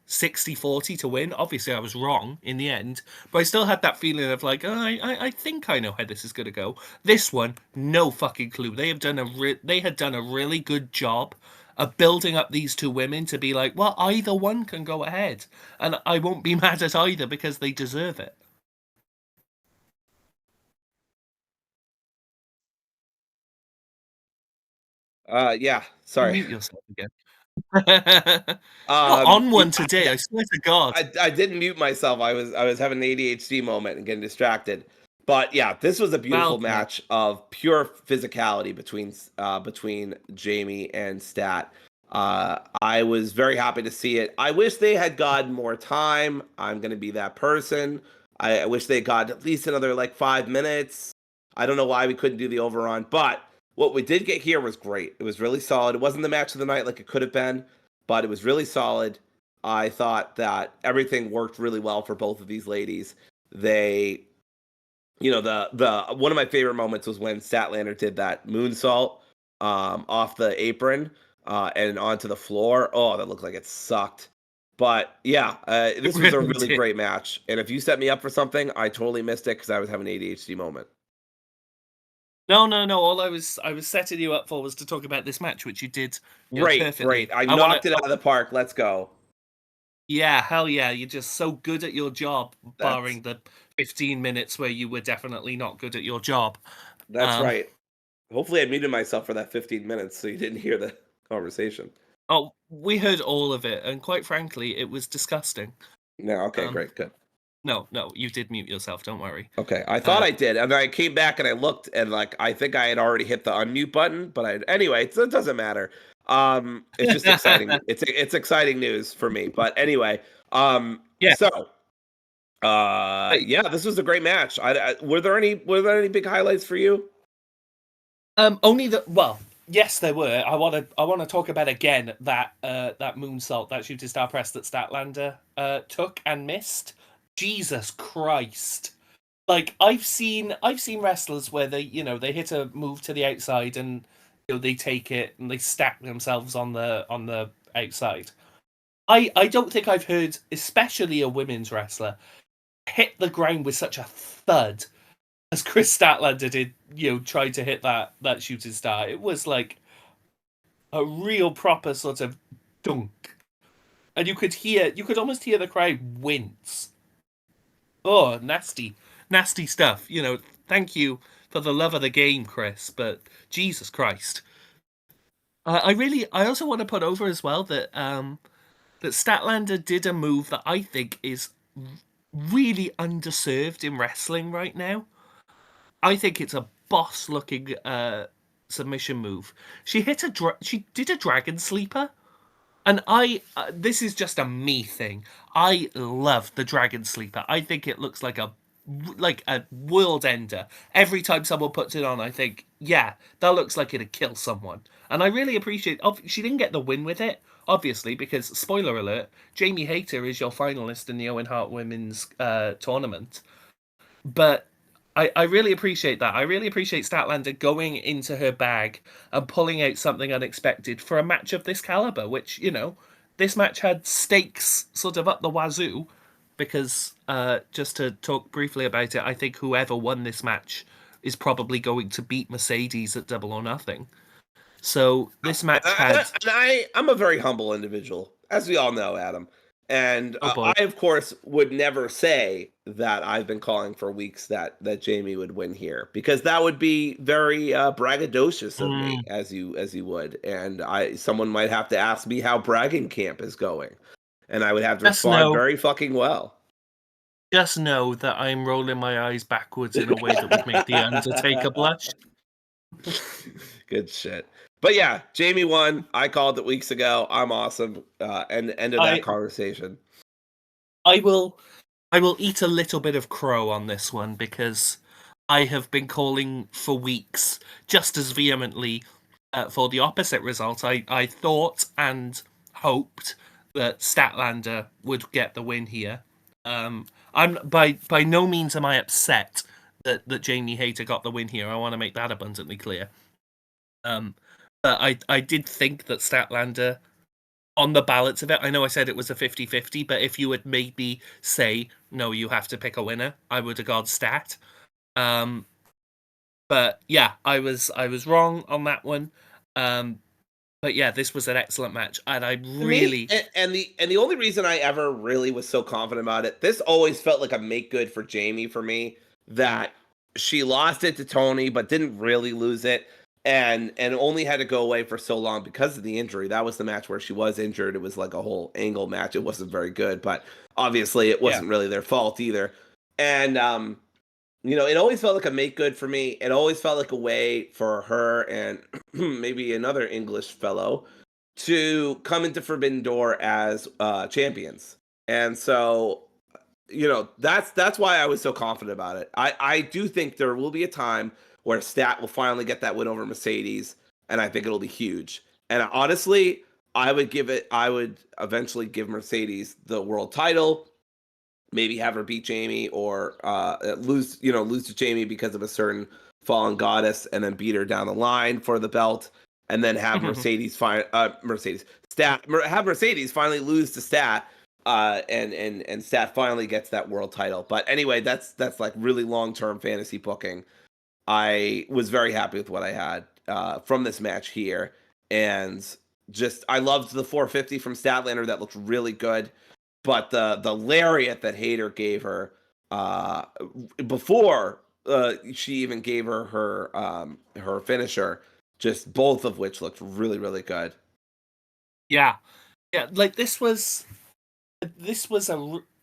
60-40 to win. Obviously, I was wrong in the end, but I still had that feeling of like, I think I know how this is going to go. This one, no fucking clue. They had done a really good job of building up these two women to be like, well, either one can go ahead, and I won't be mad at either because they deserve it. Yeah. Sorry. Mute yourself again. On one today, I swear to God. I didn't mute myself. I was having an ADHD moment and getting distracted. But yeah, this was a beautiful match of pure physicality between Jamie and Stat. I was very happy to see it. I wish they had gotten more time. I'm gonna be that person. I wish they got at least another like 5 minutes. I don't know why we couldn't do the overrun, but what we did get here was great. It was really solid. It wasn't the match of the night like it could have been, but it was really solid. I thought that everything worked really well for both of these ladies. They, you know, the one of my favorite moments was when Statlander did that moonsault off the apron and onto the floor. Oh, that looked like it sucked. But yeah, this was a really great match. And if you set me up for something, I totally missed it because I was having an ADHD moment. No. All I was setting you up for was to talk about this match, which you did. Great. I knocked it out of the park. Let's go. Yeah, hell yeah. You're just so good at your job, barring the 15 minutes where you were definitely not good at your job. That's right. Hopefully I muted myself for that 15 minutes so you didn't hear the conversation. Oh, we heard all of it, and quite frankly, it was disgusting. No, okay, great, good. No, you did mute yourself. Don't worry. Okay, I thought I did, and then I came back and I looked, and like I think I had already hit the unmute button, but anyway, it doesn't matter. It's just exciting. It's exciting news for me. But anyway, Yeah. So, yeah, this was a great match. Were there any big highlights for you? Yes, there were. I want to talk about again that that moonsault, that shooting star press that Statlander took and missed. Jesus Christ! Like I've seen wrestlers where they they hit a move to the outside and they take it and they stack themselves on the outside. I don't think I've heard, especially a women's wrestler, hit the ground with such a thud as Chris Statlander did, try to hit that shooting star. It was like a real proper sort of dunk. And you could almost hear the crowd wince. Oh, nasty. Nasty stuff. Thank you for the love of the game, Chris, but Jesus Christ. I also want to put over as well that that Statlander did a move that I think is really underserved in wrestling right now. I think it's a boss-looking submission move. She did a dragon sleeper, and this is just a me thing. I love the dragon sleeper. I think it looks like a world ender. Every time someone puts it on, I think, yeah, that looks like it'd kill someone. And I really appreciate. She didn't get the win with it, obviously, because spoiler alert: Jamie Hayter is your finalist in the Owen Hart Women's Tournament. But I really appreciate that. I really appreciate Statlander going into her bag and pulling out something unexpected for a match of this caliber, which, this match had stakes sort of up the wazoo, because just to talk briefly about it, I think whoever won this match is probably going to beat Mercedes at Double or Nothing. So this match had... I'm a very humble individual, as we all know, Adam. And I, of course, would never say that I've been calling for weeks that Jamie would win here, because that would be very braggadocious of me, as you would. And someone might have to ask me how bragging camp is going, and I would have to respond very fucking well. Just know that I'm rolling my eyes backwards in a way that would make the Undertaker blush. Good shit. But yeah, Jamie won. I called it weeks ago. I'm awesome. And ended that conversation. I will eat a little bit of crow on this one, because I have been calling for weeks just as vehemently for the opposite result. I thought and hoped that Statlander would get the win here. I'm by no means am I upset that Jamie Hayter got the win here. I want to make that abundantly clear. But I did think that Statlander, on the balance of it, I know I said it was a 50-50, but if you had made me say, no, you have to pick a winner, I would have gone Stat. But yeah, I was wrong on that one. But yeah, this was an excellent match, and I really... And the only reason I ever really was so confident about it, this always felt like a make good for Jamie for me, that she lost it to Tony, but didn't really lose it. And only had to go away for so long because of the injury. That was the match where she was injured. It was like a whole angle match. It wasn't very good, but obviously it wasn't really their fault either. And it always felt like a make good for me. It always felt like a way for her and maybe another English fellow to come into Forbidden Door as champions. And so, that's why I was so confident about it. I do think there will be a time where Stat will finally get that win over Mercedes, and I think it'll be huge. And honestly, I would eventually give Mercedes the world title, maybe have her beat Jamie, or lose to Jamie because of a certain fallen goddess, and then beat her down the line for the belt, and then have Mercedes finally lose to Stat, and Stat finally gets that world title. But anyway, that's like really long-term fantasy booking. I was very happy with what I had from this match here, and I loved the 450 from Statlander. That looked really good, but the lariat that Hayter gave her before she even gave her finisher, just both of which looked really, really good. Yeah, like this was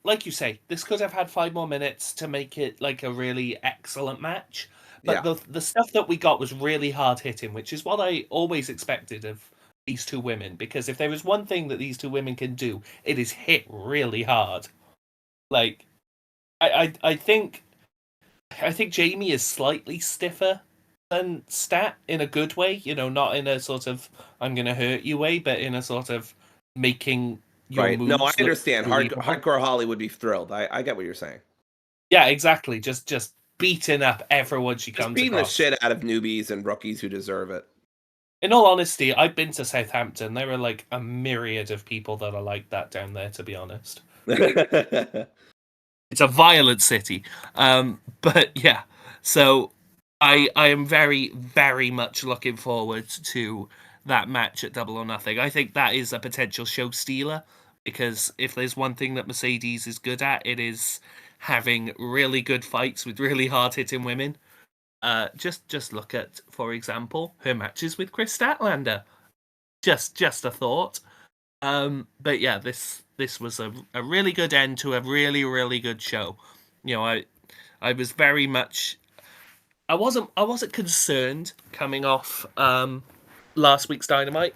like you say, this could have had 5 more minutes to make it like a really excellent match. But the stuff that we got was really hard hitting, which is what I always expected of these two women, because if there is one thing that these two women can do, it is hit really hard. Like, I think Jamie is slightly stiffer than Stat in a good way, not in a sort of I'm gonna hurt you way, but in a sort of making your Right. moves. No, I understand. believable. Hardcore Holly would be thrilled. I get what you're saying. Yeah, exactly. Just beating up everyone she Just comes beating the across. shit out of newbies and rookies who deserve it. In all honesty, I've been to Southampton. There are like a myriad of people that are like that down there, to be honest. It's a violent city. But yeah, so I am very, very much looking forward to that match at Double or Nothing. I think that is a potential show stealer, because if there's one thing that Mercedes is good at, it is having really good fights with really hard-hitting women. Just look at, for example, her matches with Chris Statlander. Just a thought. But yeah, this was a really good end to a really, really good show. I was very much I wasn't concerned coming off last week's Dynamite.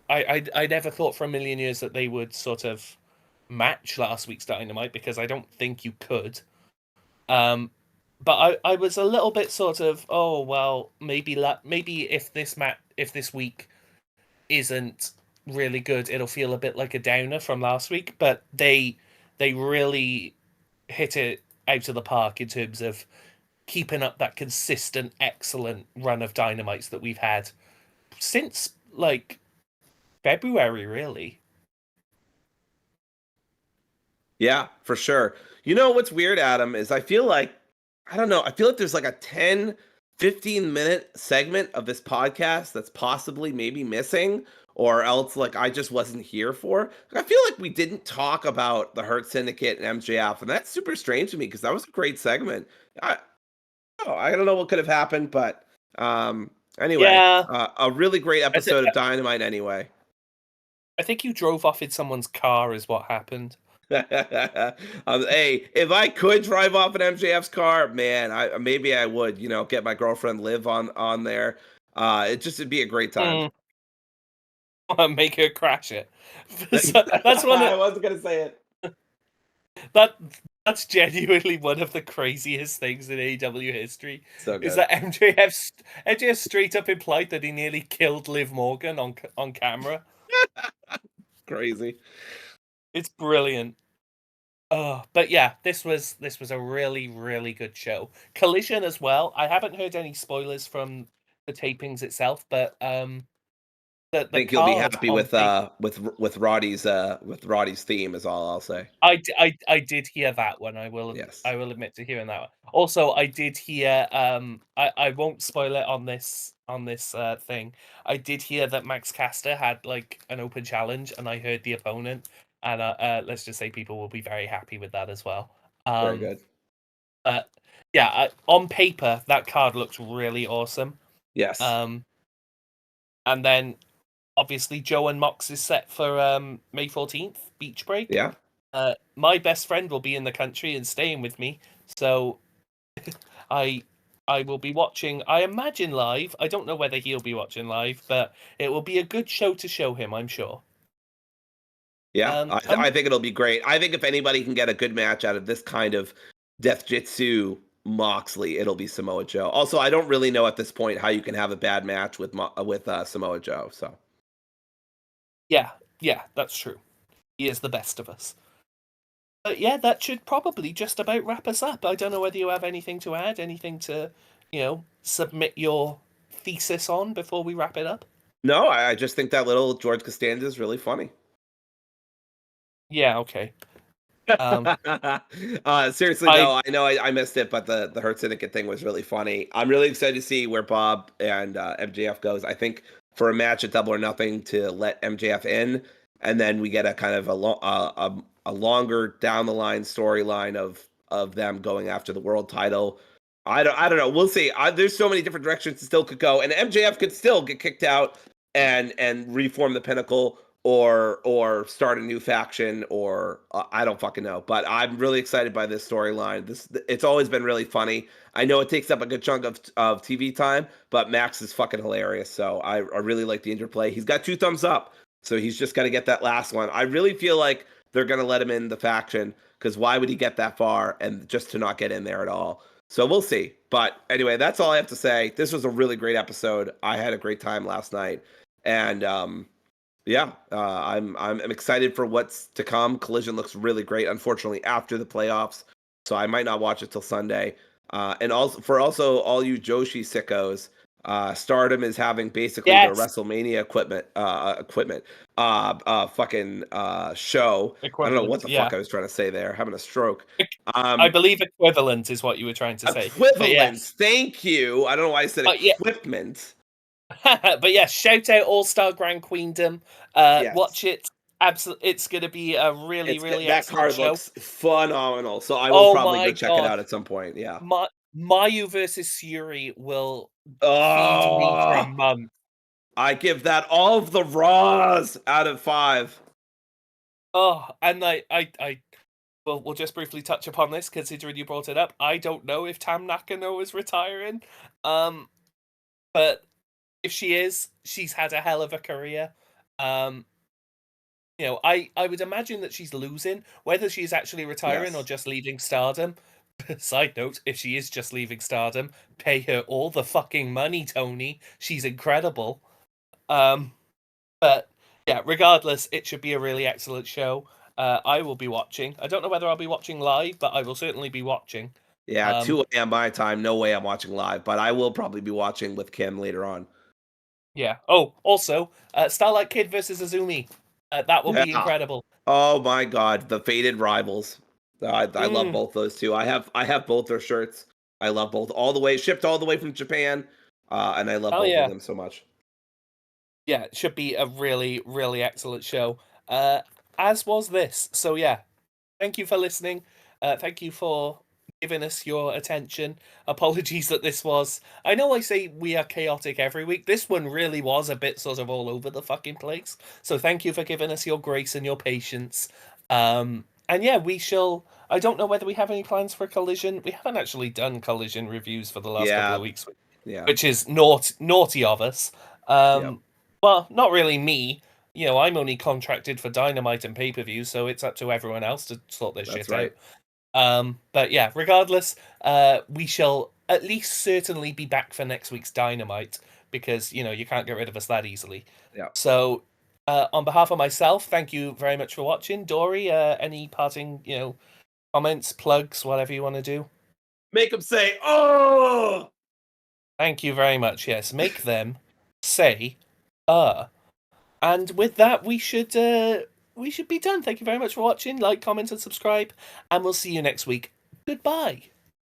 I never thought for a million years that they would sort of match last week's Dynamite, because I don't think you could. But I was a little bit sort of, oh well, maybe if this week isn't really good, it'll feel a bit like a downer from last week. But they really hit it out of the park in terms of keeping up that consistent, excellent run of Dynamites that we've had since like February, really. Yeah, for sure. You know what's weird, Adam, is I feel like there's like a 10, 15-minute segment of this podcast that's possibly maybe missing, or else like I just wasn't here for. I feel like we didn't talk about the Hurt Syndicate and MJF, and that's super strange to me because that was a great segment. I don't know what could have happened, but anyway, Yeah, a really great episode of Dynamite anyway. I think you drove off in someone's car is what happened. Hey, if I could drive off an MJF's car, man, maybe I would, get my girlfriend live on there. It'd be a great time. Make her crash it. So that's one. I wasn't gonna say it. That's genuinely one of the craziest things in AEW history. So good. Is that MJF straight up implied that he nearly killed Liv Morgan on camera. Crazy. It's brilliant. Oh, but yeah, this was a really, really good show. Collision as well. I haven't heard any spoilers from the tapings itself, but I think you'll be happy with Roddy's theme is all I'll say. I did hear that one. I will admit to hearing that one. Also, I did hear I won't spoil it on this thing. I did hear that Max Caster had like an open challenge, and I heard the opponent, and let's just say people will be very happy with that as well. Very good. Yeah, on paper that card looks really awesome. Yes. And then obviously Joe and Mox is set for May 14th, Beach Break. Yeah. My best friend will be in the country and staying with me, so I will be watching, I imagine live. I don't know whether he'll be watching live, but it will be a good show to show him, I'm sure. Yeah, I think it'll be great. I think if anybody can get a good match out of this kind of Death Jitsu Moxley, it'll be Samoa Joe. Also, I don't really know at this point how you can have a bad match with Samoa Joe. So, yeah, that's true. He is the best of us. But yeah, that should probably just about wrap us up. I don't know whether you have anything to add, anything to, submit your thesis on before we wrap it up. No, I just think that little George Costanza is really funny. Yeah, okay. Seriously, no, I know I missed it, but the Hurt Syndicate thing was really funny. I'm really excited to see where Bob and MJF goes. I think for a match at Double or Nothing to let MJF in, and then we get a kind of a longer down the line storyline of them going after the world title. I don't know. We'll see. There's so many different directions it still could go, and MJF could still get kicked out and reform the Pinnacle. or start a new faction, or I don't fucking know. But I'm really excited by this storyline. It's always been really funny. I know it takes up a good chunk of TV time, but Max is fucking hilarious. So I really like the interplay. He's got 2 thumbs up, so he's just got to get that last one. I really feel like they're gonna let him in the faction, because why would he get that far and just to not get in there at all? So we'll see. But anyway, that's all I have to say. This was a really great episode. I had a great time last night, and yeah, I'm excited for what's to come. Collision looks really great. Unfortunately, after the playoffs, so I might not watch it till Sunday. And also all you Joshi sickos, Stardom is having basically their WrestleMania fucking show. I don't know what the fuck I was trying to say there. Having a stroke. I believe equivalent is what you were trying to say. Equivalent. Yes. Thank you. I don't know why I said equipment. But yeah, shout out All Star Grand Queendom. Yes. Watch it. Absolutely, it's going to be a really that excellent card show. looks phenomenal. So I will probably go check it out at some point. Yeah. Mayu versus Suri will feed me for a month. I give that all of the Raws out of 5. Oh, and we'll just briefly touch upon this, considering you brought it up. I don't know if Tam Nakano is retiring, but if she is, she's had a hell of a career. You know, I would imagine that she's losing. Whether she's actually retiring or just leaving Stardom. Side note, if she is just leaving Stardom, pay her all the fucking money, Tony. She's incredible. But yeah, regardless, it should be a really excellent show. I will be watching. I don't know whether I'll be watching live, but I will certainly be watching. Yeah, 2 a.m. my time. No way I'm watching live, but I will probably be watching with Kim later on. Yeah. Oh, also, Starlight Kid versus Azumi. That will be incredible. Oh my god, the faded rivals. I love both those two. I have both their shirts. I love both shipped all the way from Japan, and I love both of them so much. Yeah, it should be a really excellent show. As was this. So yeah, thank you for listening. Thank you for giving us your attention. Apologies that this was... I know I say we are chaotic every week. This one really was a bit sort of all over the fucking place. So thank you for giving us your grace and your patience. And yeah, we shall... I don't know whether we have any plans for Collision. We haven't actually done Collision reviews for the last couple of weeks, which is naughty of us. Well, not really me. You know, I'm only contracted for Dynamite and pay-per-view, so it's up to everyone else to sort their shit out. But yeah, regardless, we shall at least certainly be back for next week's Dynamite, because, you know, you can't get rid of us that easily. Yeah. So, on behalf of myself, thank you very much for watching. Dory, any parting, you know, comments, plugs, whatever you want to do? Make them say, "Oh!" Thank you very much. Yes, make them say, And with that, we should be done. Thank you very much for watching. Like, comment, and subscribe, and we'll see you next week. Goodbye.